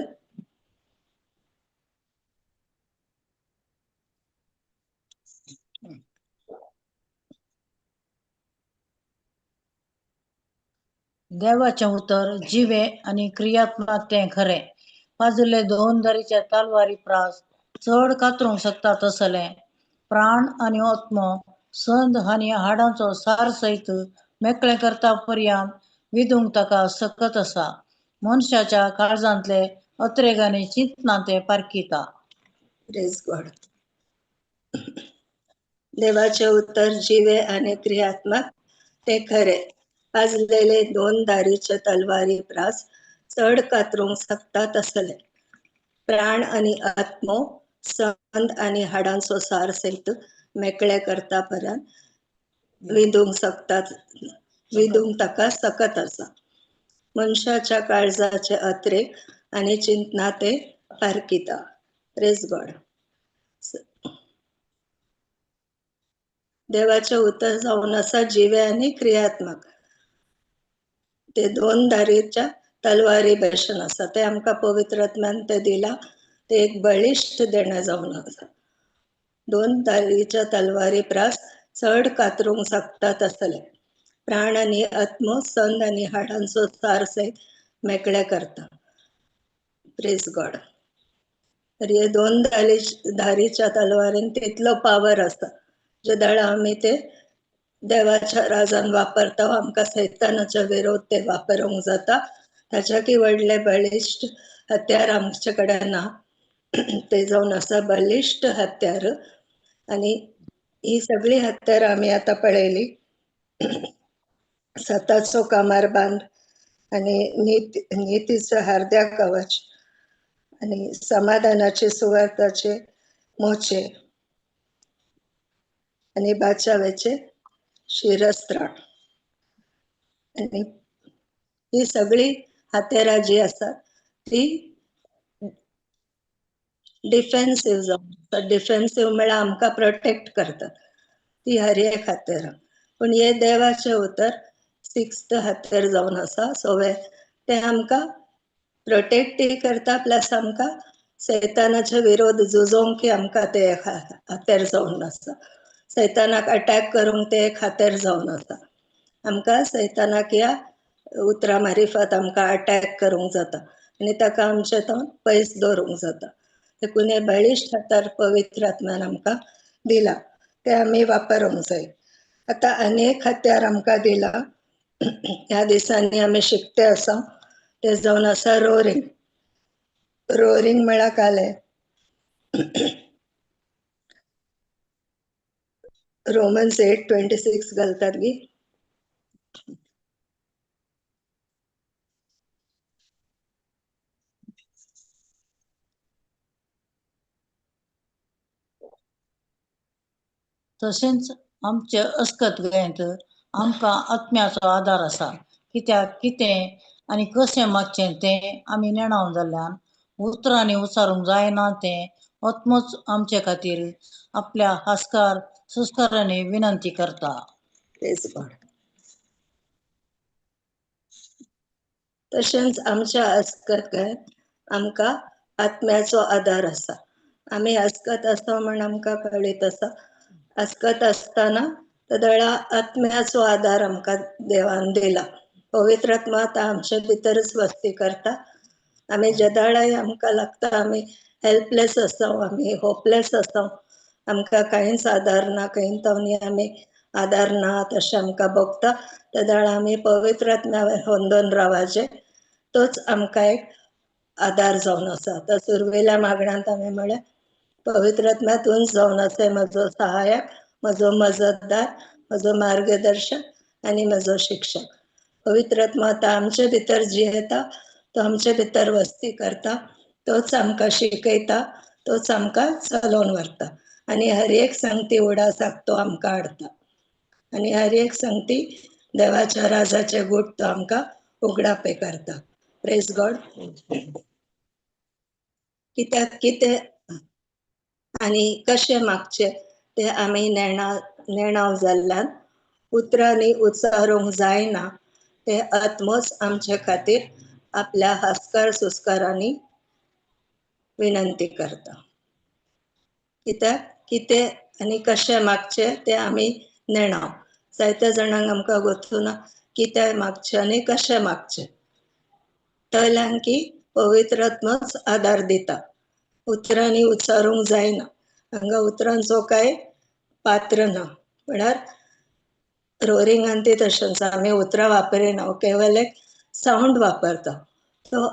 देवाचे उतर जिवे आणि क्रियात्मक ते खरे. बाजूले 2 धारीच्या तलवारी प्रास चढ कातरूंक शकता तसले प्राण आणि आत्मो, संद आणि हाडांचो सार सहित मेकळे करता पर्यंत विधूंक ताका सकत असा. मनशाच्या काळजांतले अत्रेग आनी चिंतना ते पारखिता. Praise God. देवाचे उतर जिवे आणि क्रियात्मक ते खरे. पाजलेले 2 धारीचे तलवारी प्रास चढ कातरूंक शकता तसले प्राण आणि आत्मो, संद आणि हाडांचो सार सहित मेकळे करता पर्यंत विधूंक शकतात, विधूंक ताका सकत आसा. मनशाच्या काळजाचे अत्रेक आणि चिंतना ते पारखिता. Praise God. देवाचे उतर जावन आसा जिवे आणि क्रियात्मक. ते 2 धारीच्या तलवारी भशेन आसा. ते आमकां पवित्रात्म्यान ते दिला. ते एक बळिश्ट देणे जावन आसा. 2 धारीच्या तलवारी प्रास चढ कातरूंक शकता तसले प्राण आणि आत्मो, संद आणि हाडांचो सार सहित मेकळे करता. Praise God. तर हे 2 धारीच्या तलवारीन तितलो पावर आसा जदाळ आमी ते देवाच्या राजान वापरता आमकां सैतानाच्या विरोध ते वापरूंक जाता. ताच्या की व्हडले बळिश्ट हत्यार आमचे कडेन ना. ते जावन आसा बलिश्ट हत्यार. आणि ही सगळी हत्यार आमी आता पळयली. सताचो कमरबंद आणि नीतीचं हार्द्या कवच आणि समाधानाचे सुवार्थाचे मोचे आणि बाचावेचे शिरस्त्राण. आणि ही सगळी हत्यारां जी आसात ती डिफेन्सिव्ह जावन डिफेन्सिव्ह म्हळ्यार आमकां प्रोटेक्ट करतात ती हर एक हत्यारां. पण हे देवाचे उतर 6th हत्यार जावन आसा. सो ते आमकां प्रोटेक्टय करता प्लस आमकां सैतानाच्या विरोध झुजोवंक आमकां ते एक हत्यार जावन आसा. सैतानाक अटॅक करूंक ते एक हत्यार जावन आसा. आमकां सैतानाक ह्या उतरां मारिफत आमकां अटॅक करूंक जाता आनी ताका आमचे तोंड पयस दवरूंक जाता. देखून हे बळिश्ट हत्यार पवित्र आत्म्यान आमकां दिला ते आमी वापरूंक जाय. आता अनेक हत्यार आमकां दिला. ह्या दिसांनी आमी शिकते आसा ते जावन आसा रोरिंग. रोरिंग म्हळ्यार काले रोमन्स 8:26 घालतात गी. तशेंच आमचे अस्कत गोंयांत आमकां आत्म्याचो आदार आसा. कित्याक कितें आनी कशें मागचें तें आमी नेणाव जाल्ल्यान उतरांनी उच्चारूंक जायना तें आत्मोच आमचे खातीर आपल्या हास्कार सुस्कारांनी विनंती करता. Praise God. तशेंच आमच्या अस्कत गोंयांत आमकां आत्म्याचो आदार आसा. आमी अस्कत आसा म्हण आमकां कळीत आसा. अस्कत आसतना तदळा आत्म्याचो आदार आमकां देवान दिला. पवित्र आत्मा आतां आमचे भितरच वस्ती करता. आमी जदाळाय आमकां लागता आमी हेल्पलेस आसा, आमी होपलेस आसा, आमकां कांयच आदार ना, खंय तवनी आमी आदार ना तशें आमकां भोगता. तदाळ आमी पवित्र आत्म्या होंदोन रावचे तोच आमकां एक आदार जावन आसा. आतां सुरवेल्या मागण्यांत आमी म्हळें पवित्र आत्म्या तूंच जावन आसा म्हजो सहायक, म्हजो मजतदार, म्हजो मार्गदर्शक आनी म्हजो शिक्षक. पवित्र आत्मा आतां आमचे भितर जियेता, तो आमचे भितर वस्ती करता, तोच आमकां शिकयता, तोच आमकां चलोवन व्हरता आनी हर एक संगती उडासाक तो आमकां हाडटा आनी हर एक संगती देवाच्या राजाचे गूट तो आमकां उगडापे करता. Praise God. कित्याक कितें आनी कशें मागचे ते आमी नेणाव जाल्ल्यान उतरांनी उच्चारूंक जायना ते आत्मोच आमचे खातीर आपल्या हास्कार सुस्कारांनी विनंती करता. कित्याक कितें आनी कशें मागचे ते आमी नेणाव. जायत्या जाणांक आमकां गोठूना कितें मागचे आनी कशें मागचे. तळ्यान की पवित्र आत्माच आदार दिता. उतरांनी उच्चारूंक जायना. हांगा उतरांचो कांय पात्र ना. म्हळ्यार रोरिंगान ती तशेंच आमी उतरां वापरिना, केवल एक सावंड वापरता. तो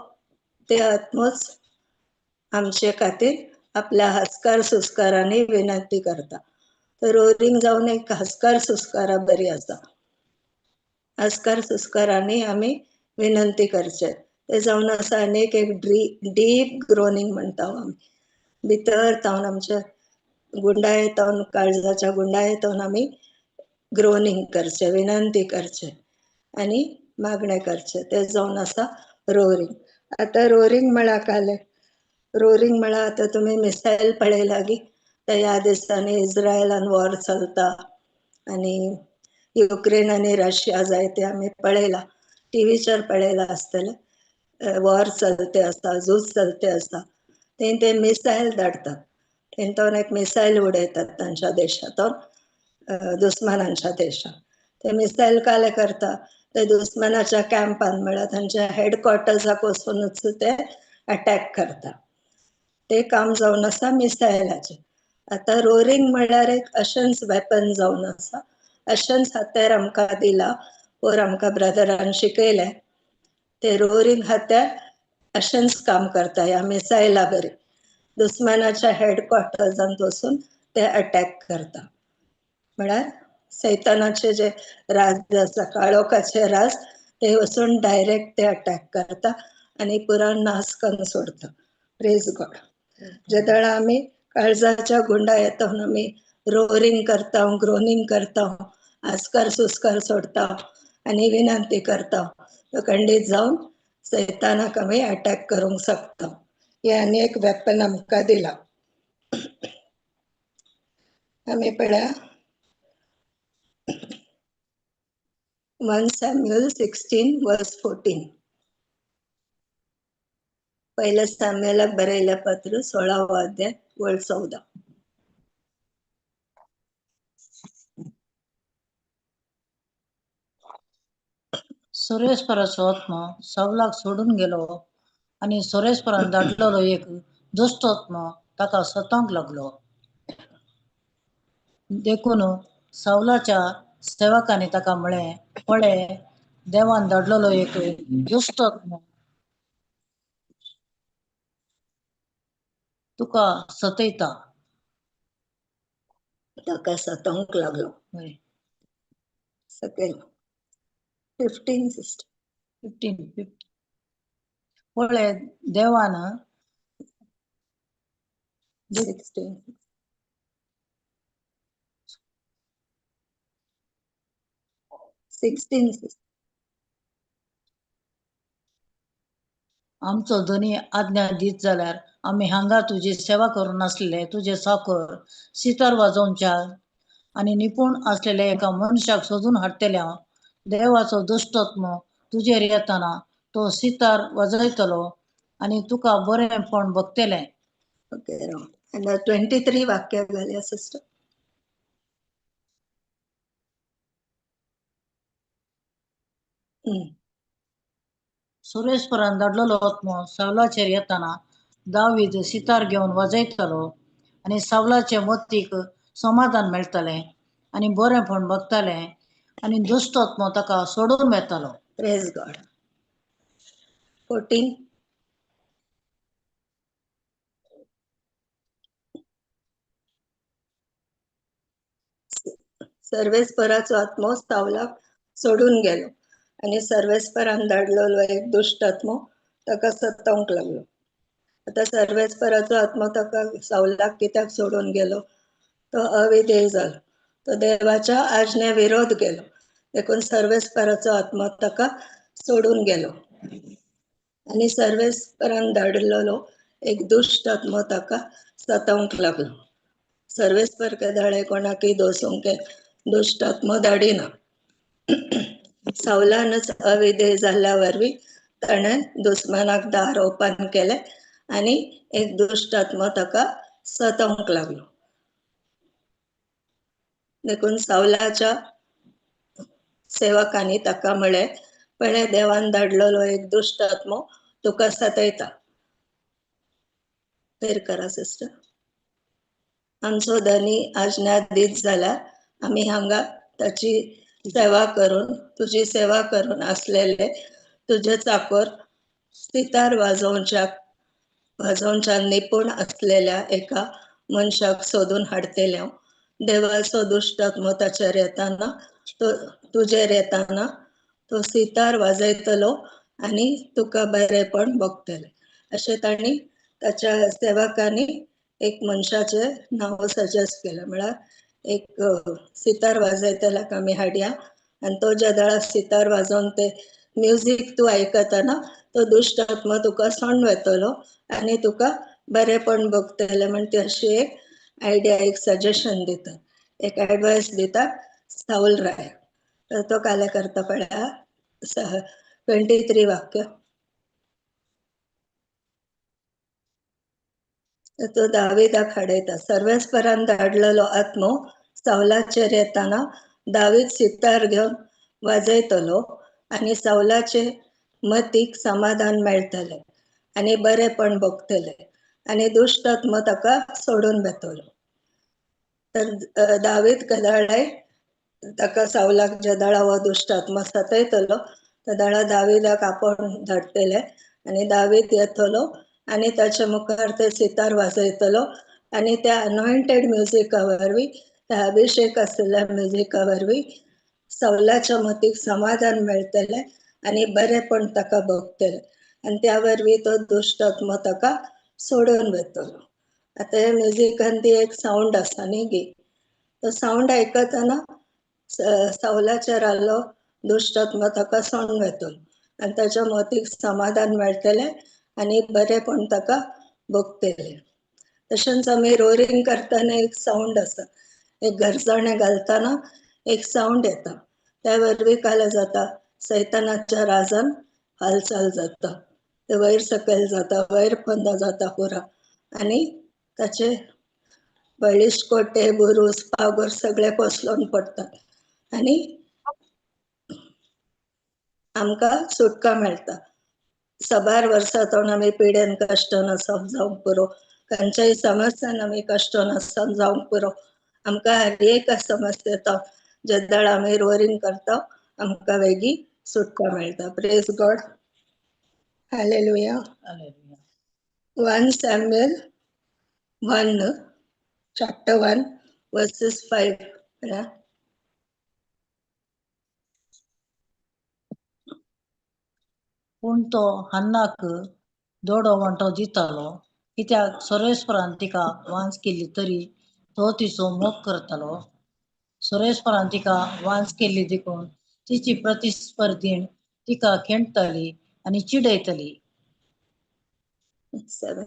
ते आत्मोच आमचे खातीर आपल्या हास्कार सुस्कारांनी विनंती करता. तर रोरिंग जावन एक हास्कार सुस्कारा बरी आसा. हास्कार सुस्कारांनी आमी विनंती करचे. ते जावन आसा आनीक एक डीप ग्रोनिंग म्हणटा आमी. भितर तावन आमच्या गुंडाये तावन काळजाच्या गुंडाये तावन आमी ग्रोनिंग करचे, विनंती करचे आनी मागणे करचे. ते जावन आसा रोरिंग. आतां रोरिंग म्हळ्यार काले रोरिंग म्हळ्यार आतां तुमी मिसायल पळयला गी. ह्या दिसांनी इज्रायलान वॉर चलता आनी युक्रेन आनी रशिया जाय ते आमी पळयला, टीव्हीचेर पळयला आसतले. वॉर चलते आसा, झूज चलते आसा. ते मिसायल धाडतात. तेंतोन एक मिसायल उडयतात तांच्या देशांतून दुस्मानांच्या देशांत. ते मिसायल काले करता ते दुस्मानाच्या कॅम्पान म्हळ्यार तांच्या हेडक्वॉर्टर्साक वचूनच ते अटॅक करता. ते काम जावन आसा मिसायलाचे. आता रोरिंग म्हळ्यार एक अशेंच वेपन जावन आसा. अशेंच हात्यार आमकां दिला, वर आमकां ब्रदरान शिकयलें. ते रोरिंग हात्यार अशेंच काम करता, ह्या मिसायला बरी. दुस्मानाच्या हेडक्वॉर्टर्सांत वचून ते अटॅक करता. म्हळ्यार सैतानाचे जे राज आसा, काळोखाचे राज, ते वचून डायरेक्ट ते अटॅक करता आणि पुरा नाश करून सोडता. Praise God. जेदळा आमी काळजाच्या गुंडा येता आमी रोरिंग करता, ग्रोनिंग करता, आस्कार सुस्कार सोडता आणि विनंती करता, तो खंडीत जावन सैतानाक आमी अटॅक करूंक शकता. हे आनी एक वेपन आमकां दिला. आमी पळया 1 Samuel 16:14. पहिल्या सॅम्युएलाक बरयल्या पत्र 16वा अध्याय वळ 14. सुरेशपराचो आत्मा सावलाक सोडून गेलो आणि सुरेशपरान धाडलेलो एक दुष्ट आत्मा ताका सतावंक लागलो. देखून सावलाच्या सेवकांनी ताका म्हळें, पळय, देवान धाडलेलो एक दुष्ट आत्मा तुका सतयता. ताका सतावंक लागलो. हय. सकयल 15 सिस्टर. 15. पळय, देवान 16. 16 सिस्टर. आमचो धनी आज्ञा दीत जाल्यार आमी हांगा तुजी सेवा करून आसलेले तुजे साकर सितार वाजोवच्या आणि निपुण असलेल्या एका मनशाक सोदून हाडटले. देवाचो दुष्ट आत्मा तुजेर येताना तो सितार वाजयतलो आणि तुका बरेपण बगतले. ओके, आणि 23 वाक्य घालया सिस्टर. सुरेशपरान धाडलेलो आत्मा सावलाचेर येताना दावीद सितार घेवन वाजयतलो आणि सावलाचे मतीक समाधान मेळटले आणि बरेपण बगतले आणि दुष्ट आत्मा ताका सोडून येतलो. Praise God. 14. सर्वेस्पराचो आत्मो सावलाक सोडून गेलो आणि सर्वेस्परान धाडलेलो एक दुष्ट आत्मो ताका सतावंक लागलो. आता सर्वेस्पराचो आत्मो ताका सावलाक कित्याक सोडून गेलो? तो अविधेय जालो, तो देवाच्या आज्ञे विरोध केलो, देखून सर्वेस्पराचो आत्मा ताका सोडून गेलो. आणि सर्वेस्परान धाडलेलो एक दुष्ट आत्मो ताका सतावंक लागलो. सर्वेस्पर केदाळे कोणाकय दोसूंक दुष्ट आत्मो धाडिना. सावलानच अविधेय जाल्ल्या वरवीं ताणें दुस्मानाक दार ओपन केले आणि एक दुष्ट आत्मा ताका सतावंक लागलो. देखून सावलाच्या सेवकांनी ताका म्हळें, पळय, देवान धाडलेलो एक दुष्ट आत्मो तुका सतयता. फेर करा सिस्टर. आमचो धनी आज्ञा दीत जाल्यार आमी हांगा ताची सेवा करून, तुजी सेवा करून आसलेले तुजे चाकर सितार वाजोवच्या निपुण असलेल्या एका मनशाक सोदून हाडटले. देवाचो दुष्ट आत्मो ताचेर येताना, तुजेर येताना तो सितार वाजयतलो आणि तुका बरेपण बगतले. अशें तांणी ताच्या सेवकांनी एक मनशाचे नाव सजेस्ट केलं. म्हळ्यार एक सितार वाजयतल्याक आमी हाडया आणि तो जेदळा सितार वाजोवन ते म्युझिक तू आयकतना तो दुष्ट आत्मा तुका सोंड वेतलो आणि तुका बरेपण बगतले. म्हण ती अशी एक आयडिया, एक सजेशन दिता, एक एडवायस दिता साऊल राय. तर तो काले करता पळया 23 वाक्य. तो दाविदाक हाडयता. सर्वेस्परान धाडलेलो आत्मो सावलाचेर येताना दावीद सितार घेवन वाजयतलो आणि सावलाचे मतीक समाधान मेळटले आणि बरेपण बगतले आणि दुष्ट आत्मो ताका सोडून वेतलो. तर दावीद कदाळे ताका सावलाक जदाळा हो दुश्ट आत्मा सतयतलो तदाळा दावीदाक आपण धाडटले आणि दावीद येतलो आणि ताच्या मुखार ते सितार वाजयतलो आणि त्या अनॉइंटेड म्युझिका वरवीं त्या अभिषेक आसलेल्या म्युझिका वरवीं सौलाच्या मतीक समाधान मेळटले आणि बरेपण ताका भोगतले आणि त्या वरवीं तो दुश्ट आत्मा ताका सोडून वतलो. आता हे म्युझिकान ती एक साऊंड आसा न्ही गी, तो साऊंड आयकतना सौलाचेर आलो दुश्ट आत्मा ताका सोडून वतलो आणि ताच्या मतीक समाधान मेळटले आणि बरेपण ताका भोगतले. तशेंच आमी रोरिंग करतना एक साऊंड आसा, एक गरजणे घालतना एक साऊंड येता, त्या वरवीं काय जाता सैतानाच्या राजान हालचाल जाता, ते वयर सकयल जाता, वयर बंद जाता पुरा आणि ताचे बळिश्ट कोटे बुरूस पागोर सगळे कोसळून पडतात आणि आमकां सुटका मेळटा. सबार वर्सां आमी पिडेन कश्ट नसप जावंक पुरो, खंयच्याय समस्यान आमी कश्ट नसप जावंक पुरो, आमकां हर एक समस्येचो जद्दाळ आमी रोरिंग करता आमकां वेगी सुटका मेळटा. Praise God. Hallelujah. Hallelujah. 1 Samuel 1 chapter 1 verses 5. पूण तो हन्नाक दोडो वांटो दितालो, कित्याक सोरेस्परान तिका वांस केली तरी तो तिचो मोग करतालो. सोरेस्परान तिका वांस केली देखून तिची प्रतिस्पर्धीण तिका खेणटली आणि चिडयतली. 7.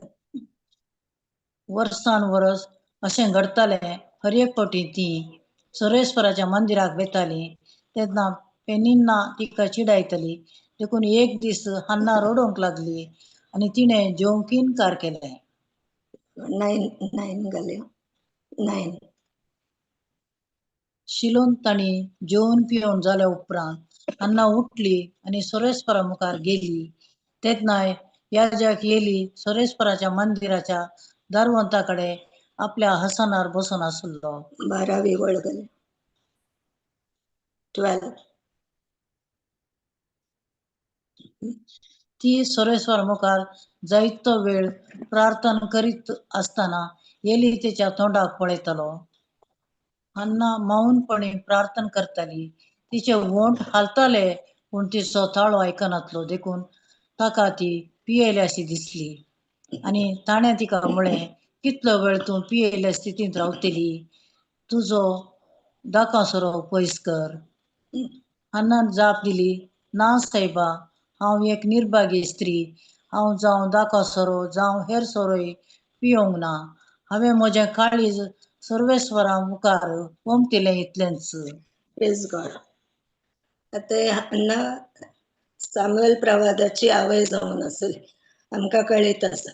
वर्सान वर्स अशें घडतालें. हर एक फावटी ती सोरेस्पराच्या मंदिराक वेताली तेन्ना पेनिन्ना तिका चिडायतली. देखून एक दीस हन्ना रडोंक लागली आणि तिणें जेवंक इन्कार केलें. 9 घालया. 9. शिलोन ताणी जेवून पिवून जाल्या उपरांत हन्ना उठली आणि सोरेस्परा मुखार गेली. तेन्नाय याजक एली सोरेस्पराच्या मंदिराच्या दारवंताकडे आपल्या हसनार बसून आसलो. 12वी वळ घालया. 12. ती सोरेस्वर मुखार जायतो वेळ प्रार्थना करीत असताना एली तिच्या तोंडाक पळयतलो. हन्ना मौनपणे प्रार्थना करताली. तिचे वोंट हालताले पूण तिचो ताळो आयकनातलो. देखून ताका ती पियेल्याशी दिसली आणि ताणें तिका म्हळें, कितलो वेळ तूं पियेल्या स्थितींत रावतली? तुजो दाकासरो पयस कर. हन्नान जाप दिली, ना सायबा, हांव एक निर्भागी स्त्री. हांव जावं दाकासरो जावं हेर सोरोय पियोंक ना. हांवें म्हजें काळीज सर्वेस्वरा मुखार ओंपतिलें इतलेंच. Praise God. आता हन्ना सामुएल प्रवादाची आवय जावन आसली, आमकां कळीत आसा.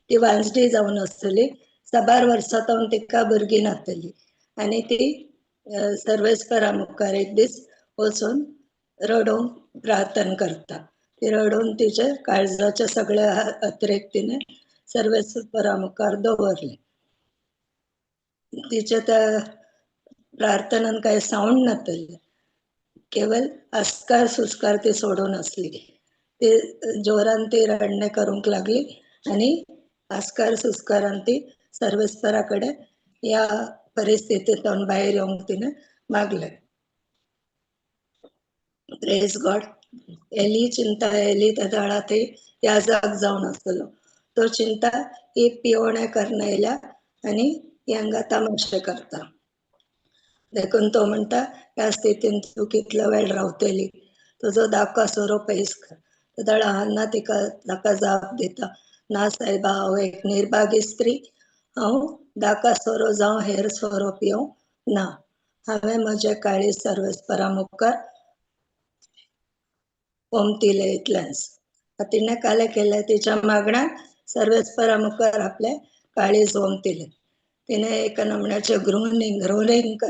ती वांसडी जावन आसतली. सबार वर्सां तिका भुरगीं नातली आणि ती सर्वेस्परा मुखार एक दीस वचून रडोवन प्रार्थना करता. ती रडोवन तिचे काळजाचे सगळे अत्रेक तिने सर्वेस्परा मुखार दवरले. तिच्या त्या प्रार्थनान काय साऊंड नातले, केवळ अस्कार सुस्कार ती सोडून असली. ती जोरान ती रडणे करूंक लागली आणि अस्कार सुस्कारान ती सर्वेस्पराकडे या परिस्थितीतून भायर येवंक तिने मागले. Praise God. एली चिंता एली त्या दाळा ती याजक जावन आसलो. तो चिंता ही पिवणे करनयल्या आणि हांगा तमाशे करता. देखून तो म्हणटा, ह्या स्थितीन तू कितलो वेळ रावतली? तुजो दाको सोरो पयस कर. तेदाळा हन्ना ताका जाप दिता, ना सायबा, हांव एक निर्भागी स्त्री. हांव दाका सोरो जावं हेर सोरो पिवंक ना. हांवें म्हजे काळीज सर्वेस्परा मुखार ओंपतिलें इतलेंच. तिने काय केलें, तिच्या मागणान सर्वेस्परा मुखार आपले काळीज ओंपतिलें. तिने एका नमण्याचे रोलिंग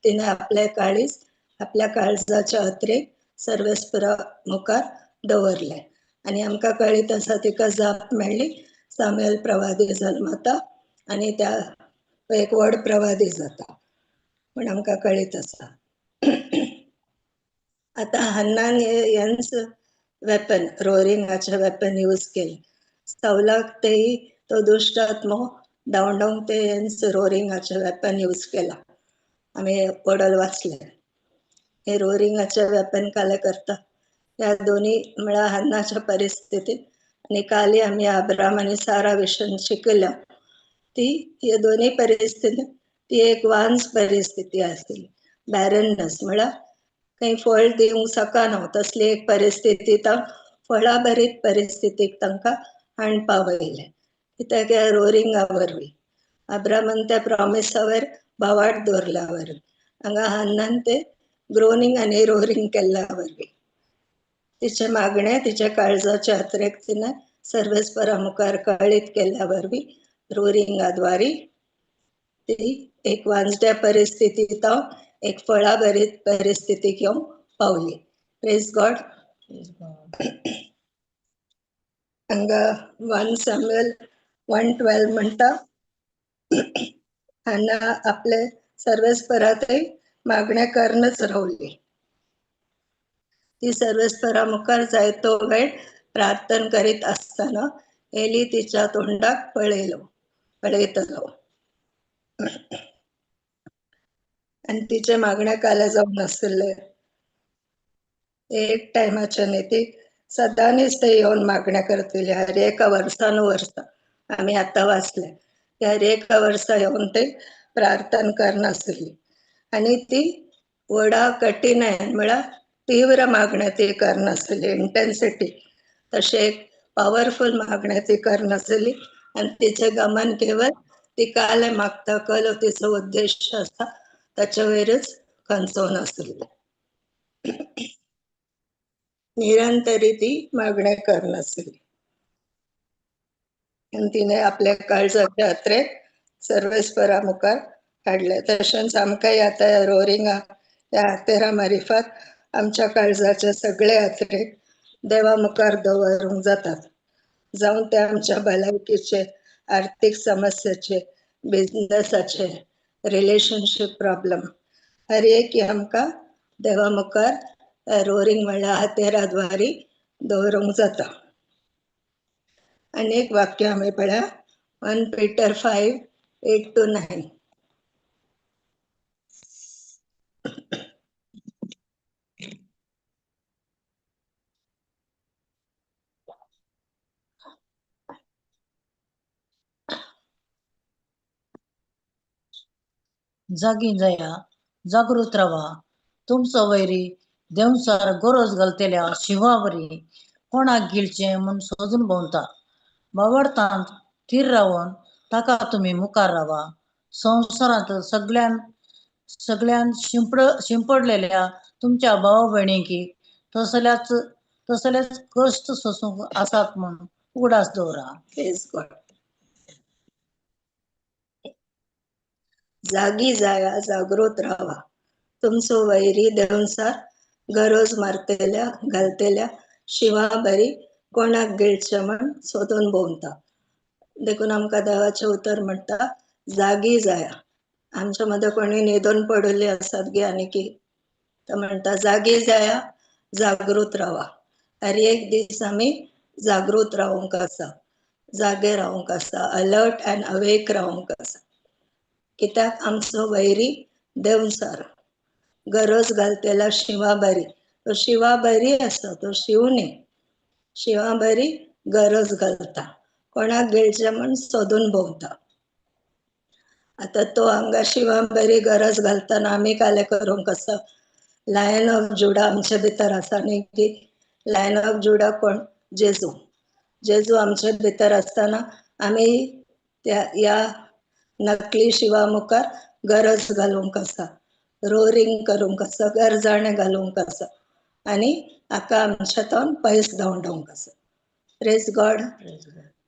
तिने आपले काळीज आपल्या काळजाच्या अत्रेक सर्वेस्परा मुखार दवरले आणि आमकां कळीत आसा तिका जाप मेळ्ळी सामुएल प्रवादी जल्मता आणि त्या तो एक व्हड प्रवादी जाता पण आमकां कळीत आसा. आता हन्नान हेंच वेपन, रोरिंगाचे वेपन यूज केले. सावलाक तेही तो दुष्ट आत्मो धांवडावंक ते हेंच रोरिंगाचे वेपन यूज केला. आमी पडल वाचले. हे रोरिंगाचे वेपन काले करता ह्या दोन्ही म्हळ्यार हन्नाच्या परिस्थितीत आणि काली आमी अब्राम आणि सारा विशयी शिकल्या ती ह्या दोन्ही परिस्थितीत ती एक वांज परिस्थिती आसली. बॅरननेस म्हळ्यार काही फळ दिवंक शकना तसली एक परिस्थिती फळां भरीत परिस्थितीक तांकां हाड पावयले. कित्याक ह्या रोरिंगा वरवीं अब्रामान त्या प्रॉमिसावर भावार्थ दवरल्या वरवीं हांगा हन्नान ते ग्रोनिंग आनी रोरिंग केल्ल्या वरवीं तिचे मागणे तिच्या काळजाचे यात्रेक तिने सर्वेस्परा मुखार कळीत केल्ल्या वरवीं रोरिंगाद्वारे ती एक वांजट्या परिस्थितीत एक फळां भरीत परिस्थितीक येवन पावली. Praise God. हांगा 1 सॅम्युएल 1:12 म्हणटा हन्ना आपले सर्वेस्परातय मागणे करूनच रावली. ती सर्वेस्परा मुखार जायतो वेळ प्रार्थना करीत असताना एली तिच्या तोंडाक पळयतलो आणि तिचे मागणे काले जावन नासले. एक टायमाचे न्ही ती सदांच ते येवन मागणे करतली. हर एका वर्सानुवर्सा आमी आतां वाचले हर एका वर्सा येवन ते प्रार्थना करनासली आणि ती व्हडा कठिणायेन म्हळ्यार तीव्र मागणे ती करनासली. इंटेन्सिटी तशें एक पॉवरफुल मागणे ती करनासली आणि तिचे गमन केवळ ती काले मागता कलो तिचो उद्देश आसा ताचे वयरच खंचोवन आसली. निरंतरी ती मागणे करनासली आणि तिने आपल्या काळजाच्या यात्रेक सर्वेस्परा मुखार हाडले. तशेंच आमकांय आता रोरिंगा ह्या यात्रेरा मारिफात आमच्या काळजाचे सगळे यात्रेक देवा मुखार दवरूंक जातात. जावं ते आमच्या भलायकेचे, आर्थीक समस्याचे, बिझनेसाचे, रिलेशनशीप प्रॉब्लेम हर एक आमकां देवा मुखार रोरिंग म्हळ्यार हातेराद्वारे दवरूंक जाता. आनी एक वाक्य आमी पळया 1 Peter 5:8-9. जागी जया, जागृत रावा. तुमचो वैरी देवसार गरज घालतल्या शिवावरी कोणाक गिळचे म्हूण सोदून भोंवता. बावडतांत थीर रावन ताका तुमी मुखार रावा. संवसारांत सगळ्यान शिंपडलेल्या तुमच्या भाव भयणीकी तसलेच कश्ट सोसूंक आसात म्हूण उगडास दवरा. Praise God. जागी जाया, जागृत रावा. तुमचो वैरी देवसार गरज घालतल्या शिवा बरी कोणाक गिळचे म्हण सोदून भोंवता. देखून आमकां देवाचे उतर म्हणटा जागी जाया. आमच्या मध्ये कोणी न्हिदून पडिल्ली आसात गे आनी की तो म्हणटा जागी जाया, जागृत रावा. हर एक दीस आमी जागृत रावूंक आसा, जागे रावूंक आसा, अलर्ट अँड अवेक रावूंक आसा. कित्याक आमचो वैरी देवसार गरज घालतल्या शिवा बरी. तो शिवा बरी आसा, तो शिव न्ही. शिवा बरी गरज घालता, कोणाक गिळचे म्हण सोदून भोंवता. आता तो हांगा शिवा बरी गरज घालतना आमी काले करूंक आसा. लायन ऑफ जुडा आमचे भितर आसा न्ही की लायन ऑफ जुडा कोण? जेजू आमचे भितर आसतना आमी ह्या नकली शिवा मुखार गरज घालूंक आसा, रोरिंग करूंक आसा, गरजाणे घालूंक आसा आनी हाका आमच्या तोंड पयस धांवडावंक आसा. Praise God.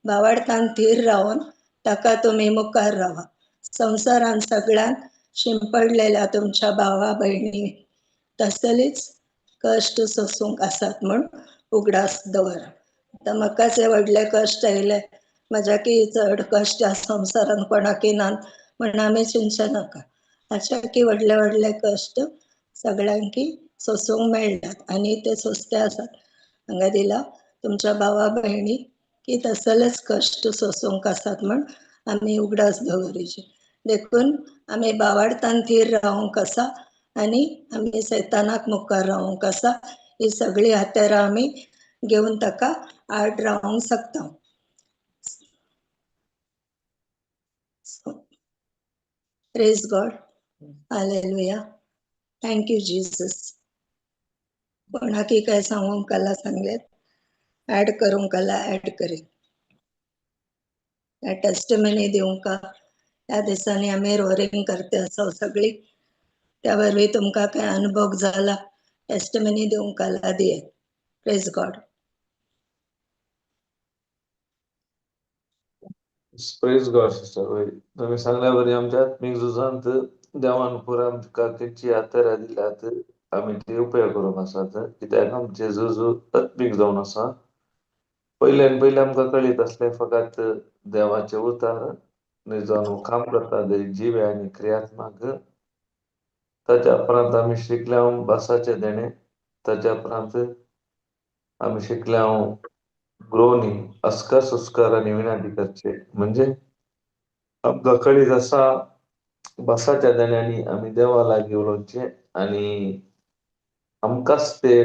भावार्थान थीर रावन ताका तुमी मुखार रावा. संवसारान सगळ्यान शिंपडलेल्या तुमच्या भावा भयणी तसलीच कश्ट सोसूंक आसात म्हूण उगडास दवर. आता म्हाका जे व्हडले कश्ट आयले, म्हाज्या की चड कश्ट ह्या संवसारान कोणाकी नात, पण आम्ही चिंचा नाका अशा की व्हडले व्हडले कश्ट सगळ्यांकी सोसूंक मेळटात आनी ते सोंसते आसात. हांगा दिला तुमच्या भावा बहिणी की तसलेच कश्ट सोसूंक आसात म्हण आमी उगडास दवरिची. देखून आमी भावार्थान थीर रावंक आसा आनी आमी सैतानाक मुखार रावंक आसा. ही सगळी हातेरां आमी घेवन ताका आड रावंक शकता. Praise God. Hallelujah. Thank you Jesus. कोणाकी काय सांगूंक आला सांगलेत, ऍड करूंक आला ऍड करेन. टेस्टमनी दिवंक ह्या दिसांनी आमी रोरिंग करते आसा सगळी. त्या वरवीं तुमकां काय अनुभव जाला टेस्टमनी दिवंक आला दिये. Praise God. Praise God sister. तुम्ही सांगल्या बरी आमच्या आत्मीक झुजांत देवान पुरा आमकां खंयची आतरां दिल्यात आमी ती उपयोग करूंक आसात. कित्याक आमचे झूज आत्मीक जावन आसा. पयल्यान पयलें आमकां कळीत आसलें फकत देवाचे उतार जावन काम करता जिवे आनी क्रियात्मक. ताच्या उपरांत आमी शिकल्या भासाचे देणे. ताच्या उपरांत आमी शिकल्या ग्रोनिंग अस्कर सुस्कर आनी विनंती करचे. म्हणजे आमकां कळीत आसा भासाच्या देण्यांनी आमी देवा लागीं उलोवचे आनी आमकांच ते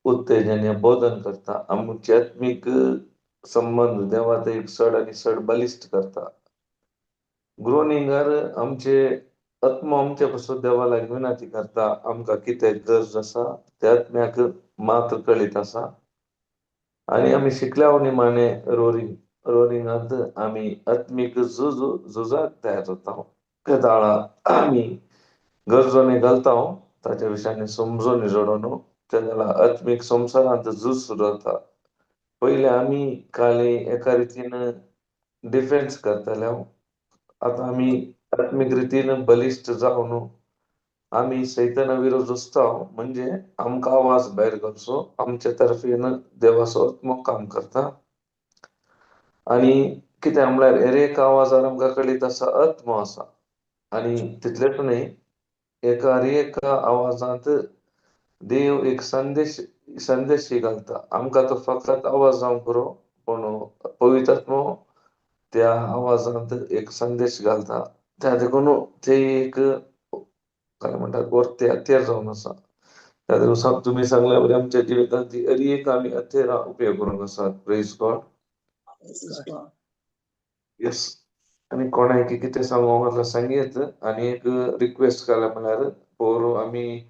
उत्तेजन या बोधन करता. आमचे आत्मीक संबंध देवा ते चड आनी चड बलिश्ट करता. ग्रोनिंगार आमचे आत्मो आमचे पासून देवा लागीं विनंती करता. आमकां कितें गरज आसा ते आत्म्याक मात्र कळीत आसा. आनी आमी शिकल्या निमाणे रोरिंगांत आमी आत्मीक झुजाक तयार जाता. केदाळा आमी गरजोनी घालता ताच्या विशयानी समजून जोडून तेन्ना आत्मीक संवसारांत झूज सुरू जाता. पयले आमी खाली एका रितीन डिफेन्स करताले. आतां आमी आत्मीक रितीन बलिश्ट जावन आमी सैताना विरोध झुजता. म्हणजे आमकां आवाज भायर घालचो. आमचे तर्फेन देवाचो आत्मो काम करता. आनी कितें म्हणल्यार हेर एक आवाजार आमकां कळीत आसा आत्मो आसा. आनी तितलेच न्हय, एका आवाजांत देव एक संदेश घालता. आमकां तो फकत आवाज जावंक पुरो, पूण पवित्र आत्मो त्या आवाजांत एक संदेश घालता. त्या देखून ते एक काय म्हणटात वरते हत्यार जावन आसा. त्या दिवसाक तुमी सांगल्या बरी आमच्या जिवितांत ती एक आमी हत्यारां उपयोग करूंक आसात. Praise God. येस. आनी कोणाक कितें सांगूंक आसल्यार सांगीत. आनी एक रिक्वेस्ट केल्या म्हळ्यार पोरू आमी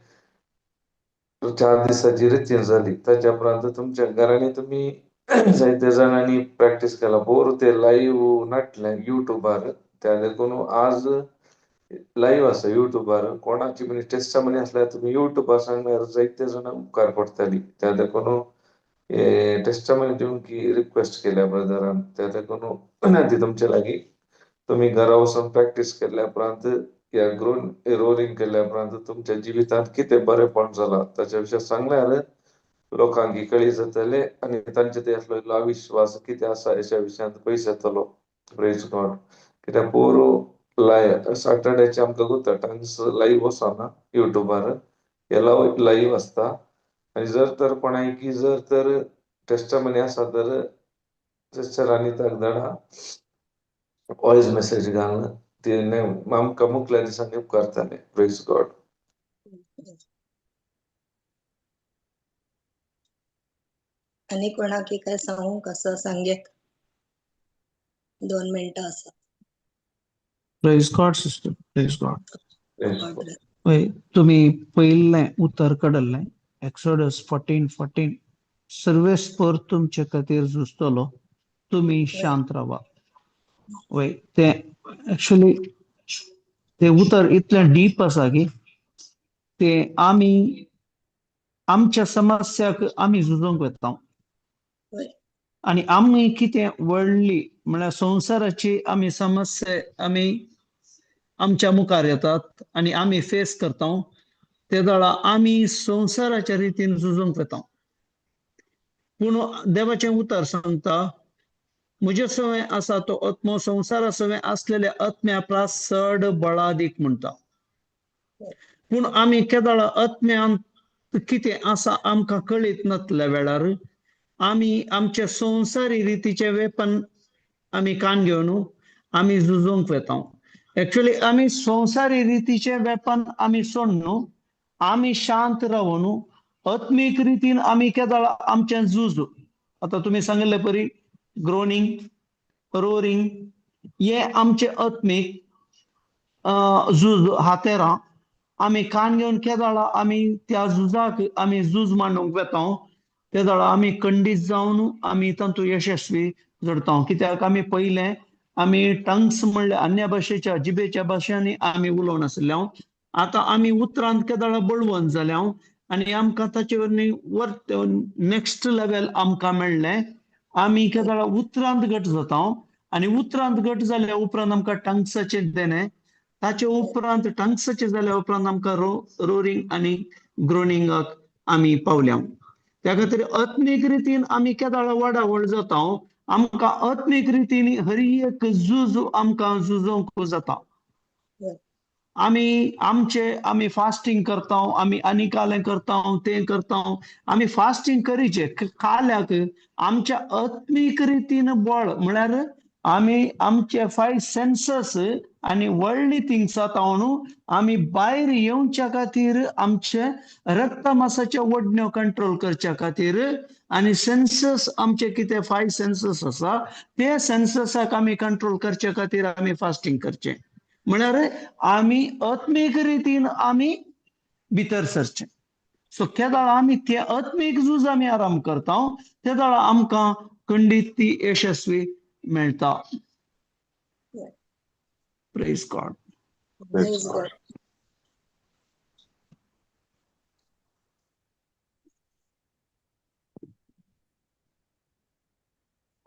4 दिसाची रितीन जाली. ताच्या उपरांत तुमच्या घरांनी तुमी जायते जाणांनी प्रॅक्टीस केला. पोरू ते लाईव्ह नाटले युट्यूबार. त्या देखून आज लाईव्ह आसा युट्यूबार. कोणाची म्हणजे टेस्टमनी आसल्यार तुमी युट्यूबार सांगल्यार जायते जाणां मुखार पडटली. त्या देखून टेस्टमनी दिवंक रिक्वेस्ट केल्या ब्रदरान. त्या देखून विनंती तुमचे लागीं तुमी घरा वचून प्रॅक्टीस केल्ल्या उपरांत या रोलिंग केल्ल्या उपरांत तुमच्या जिवितांत कितें बरेंपण जालां ताच्या विशयी सांगल्यार लोकांक कळी जातले आनी तांचे ते आसलेलो अविश्वास कितें आसा हेच्या विशयांत पयस येतलो. Praise God. कित्याक पोरू सॅटर्डेचे आमकां गुत्तटांस लाईव्ह वचना युट्यूबार. हे लाईव्ह आसता. आनी जर तर कोणाक जर तर टेस्टमनी आसा तर सिस्टरांनी ताका धाडा वॉयस मेसेज घालून ते आमकां मुखल्या दिसांनी उपकारतले. Praise God. आनी कोणाक काय सांगूंक आसा सांगेत. 2 मिनटां आसा. Praise God sister. Praise God. Praise God. तुम्ही पयलें उतर काडलें एक्सोडस 14:14 सर्वेस्पर तुमचे खातीर झुजतलो. तुम्ही शांत रावा. वय ते एक्चुअली ते उतर इतलें डीप आसा की ते आमी आमच्या समस्याक आमी झुजोंक वेता. आनी आमी कितें व्हडली म्हळ्यार संवसाराची आमी समस्या आमी आमच्या मुखार येतात आनी आमी फेस करता. ते वेळा आमी संवसाराच्या रितीन झुजोंक वेता. पूण देवाचें उतर सांगता मुझे सवय असा तो आत्मो संसारा सवय असलेल्या आत्म्या चड बळादीक म्हणता. पूण आमी केदाळ आत्म्यांत कितें आसा आमकां कळीत नासल्या वेळार आमी आमचे संवसारी रितीचे वेपन आमी कान घेवन आमी झुजोंक वेता. एक्चुअली आमी संवसारी रितीचे वेपन आमी सोडून आमी शांत रावून आत्मीक रितीन आमी केदाळ आमचें झूज, आता तुम्ही सांगिल्ले परी ग्रोनिंग, रोरिंग, हे आमचे आत्मीक झूज हातेरां आमी कान घेवन केदाळ आमी त्या झुजाक आमी झूज मांडूंक वेता. केदाळ आमी खंडीत जावन आमी तातूंत यशस्वी जडटा. कित्याक आमी पयलें आमी टंग्स म्हणले अन्य भाशेच्या जिबेच्या भाशांनी आमी उलोवनासल्या. आतां आमी उतरांत केदाळ बळवंत जाल्या आनी आमकां ताचे वरवीं नेक्स्ट लेवल आमकां मेळ्ळें. आमी केदाळ उतरांत गट जाता आनी उतरांत गट जाल्या उपरांत आमकां टंग्साचें देणें, ताचे उपरांत टंग्साचें जाल्या उपरांत आमकां रोरिंग आनी ग्रोनिंगाक आमी पावल्या. त्या खातीर आत्मीक रितीन आमी केदाळ वाडावळ जाता. आमकां आत्मीक रितीन हर एक झूज आमकां झुजोंक जाता. आमी फास्टिंग करता, आमी आनी कालें करता, तें करता, आमी फास्टिंग करीचे काल्याक आमच्या आत्मीक रितीन बळ म्हळ्यार आमी आमचे 5 सेन्सस आनी वर्ल्डली थिंग्सां तावन आमी भायर येवच्या खातीर आमचे रक्त मांसाच्या वडण्यो कंट्रोल करच्या खातीर आनी सेन्सस आमचे कितें 5 सेन्सस आसा ते सेन्ससाक आमी कंट्रोल करच्या खातीर आमी फास्टिंग करचें. म्हळ्यार आमी आत्मीक रितीन आमी भितर सरचें. सो केदाळ आमी ते आत्मीक झूज आमी आराम करता, केदाळ आमकां खंडीत ती यशस्वी मेळटा. Praise God. Praise God.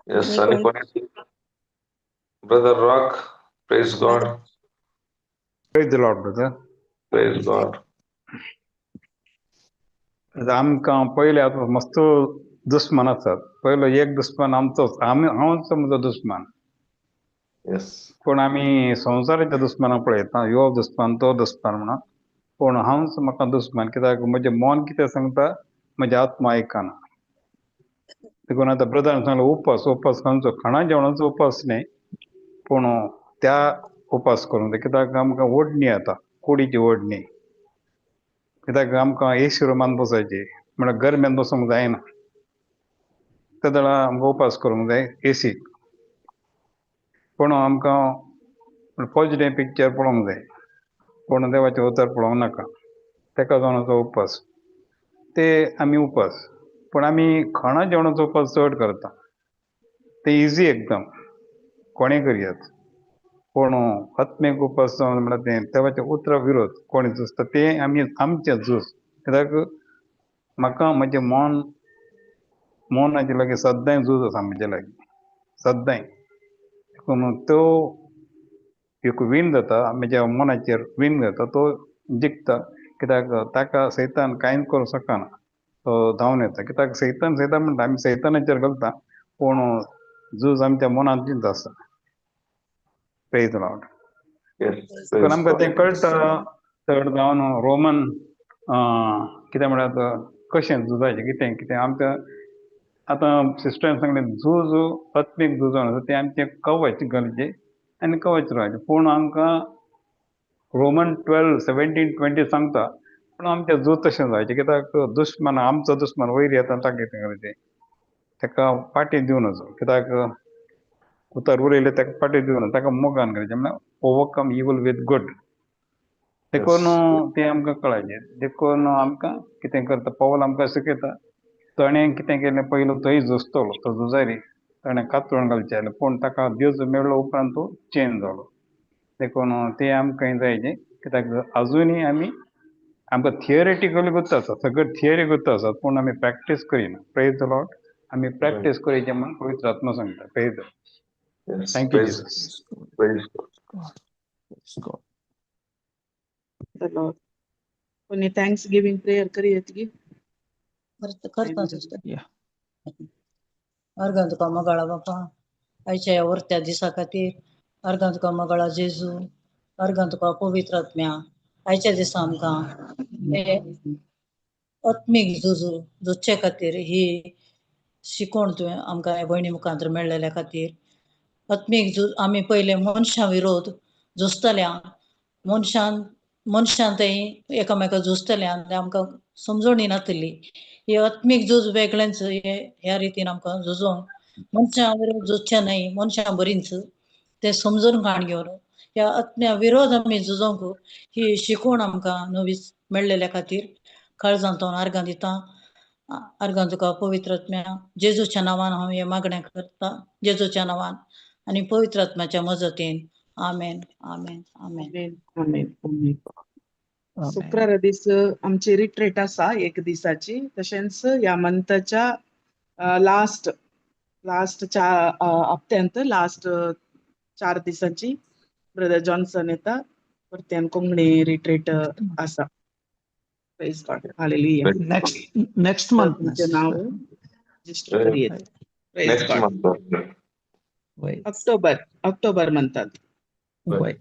Yes, आणि कोणी brother rock. Praise God. Praise the Lord, brother. Praise God. आमकां पयले आतां मस्त दुश्मन आसात. पयलो एक दुश्मन आमचोच, हांवच म्हजो दुश्मन. येस. पूण आमी संवसाराच्या दुश्मनाक पळयता, ह्यो दुश्मन तो दुश्मन म्हणून. पूण हांवच म्हाका दुश्मन, कित्याक म्हजें मन कितें सांगता म्हजी आत्मा आयकना. देखून आतां ब्रदरान सांगलें उपास खंयचो खाणा जेवणाचो उपास न्ही, पूण त्या उपास करूंक जाय. कित्याक आमकां ओडणी येता, कुडीची ओडणी. कित्याक आमकां एसी रुमांत बसोवचें म्हळ्यार गरमेंत बसूंक जायना. त्या वेळा आमकां उपास करूंक जाय एसीक. पूण आमकां पॉजिटीव पिक्चर पळोवंक जाय, पूण देवाचें अवतार पळोवंक नाका. तेका लागून उपास ते आमी उपास. पूण आमी खाणा जेवणाचो उपास चड करता. ते इजी एकदम, कोणेय करयात. पूण आत्मीक उपास म्हणल्यार तें देवाच्या उतराक विरोध कोणी झुजता तें आमी आमचें झूज. कित्याक म्हाका म्हजें मनाचे लागीं सदांय झूज आसा म्हजे लागीं, सदांय. पूण तो एक विन जाता, म्हज्या मनाचेर विन जाता, तो जिखता. कित्याक ताका सैतान कांयच करूंक शकना, तो धांवन येता. कित्याक सैतान म्हणटा आमी सैतानाचेर घालता, पूण झूज आमच्या मनांतूच आसा. Praise the Lord. येस. पण आमकां तें कळटा चड जावन रोमन कितें म्हळ्यार कशें झुजाचें कितें आमकां आतां सिस्टरान सांगलें झूज आत्मीक झुजोन तें आमचें कवच घालचें आनी कवच रावचें. पूण आमकां रोमन 12:17-20 सांगता, पूण आमचें झूज तशें जावचें. कित्याक दुश्मन आमचो दुश्मन वयर येता ताका कितें करचें, ताका पाटी दिवं नजो. कित्याक उतर उलयलें ताका पाटी दिवं, ताका मोगान करचें. म्हळ्यार ओवरकम इवल वीथ गूड. देखून तें आमकां कळचें. देखून आमकां कितें करता पौल आमकां शिकयता, ताणें कितें केलें पयलो थंय झुजतलो, तो झुजारी ताणें कातरून घालचें जालें, पूण ताका देव मेळ्ळो उपरांत तो चेंज जालो. देखून तें आमकां जायचें. कित्याक आजुनूय आमकां थियरेटिकली गुर्त आसा, सगळें थियरी गुर्त आसात, पूण आमी प्रॅक्टीस करिना. Praise the Lord. आमी प्रॅक्टीस करचें म्हणून पवित्र आत्मा सांगता. Praise the Lord. Thank you, Jesus. Praise God. The Lord. कोणी थँक्स गिविंग प्रेयर करूयात की. करता सिस्टर. Yeah. अर्घ तुका मगाळा बापा आयच्या ह्या वर्त्या दिसा खातीर अर्गां तुका मंगळा जेजू अर्गां तुका पवित्र आत्म्या आयच्या दिसा आमकां हे आत्मीक झुजचे खातीर ही शिकोवण तुवें आमकां ह्या भयणी मुखांतर मेळलेल्या खातीर आत्मीक झूज आमी पयले मनशां विरोध झुजतल्यांक मनशांतय एकामेका झुजतल्यांक ते आमकां समजणी नासली ही आत्मीक झूज वेगळेंच ह्या रितीन आमकां झुजोंक मनशां विरोध झुजचें न्हय मनशां बरींच ते समजून घाण घेवन ह्या आत्म्या विरोध आमी झुजोंक ही शिकोवण आमकां नवीच मेळलेल्या खातीर काळजांतून अर्गां दिता अर्गां तुका पवित्र आत्म्या जेजूच्या नांवान हांव हे मागणें करता जेजूच्या नांवान आनी पवित्र आत्म्याच्या मजतीन आमेन आमेन आमेन आमेन आमेन आमेन शुक्रारा दीस आमची रिट्रीट आसा 1 दिसाची तशेंच ह्या मंथाच्या लास्ट हप्त्यांत लास्ट 4 दिसांची ब्रदर जॉन्सन येता परत्यान कोंकणी रिट्रीट आसा praise God hallelujah next month तुमचें नांव रजिस्टर करियेत praise next God month October मंथात वय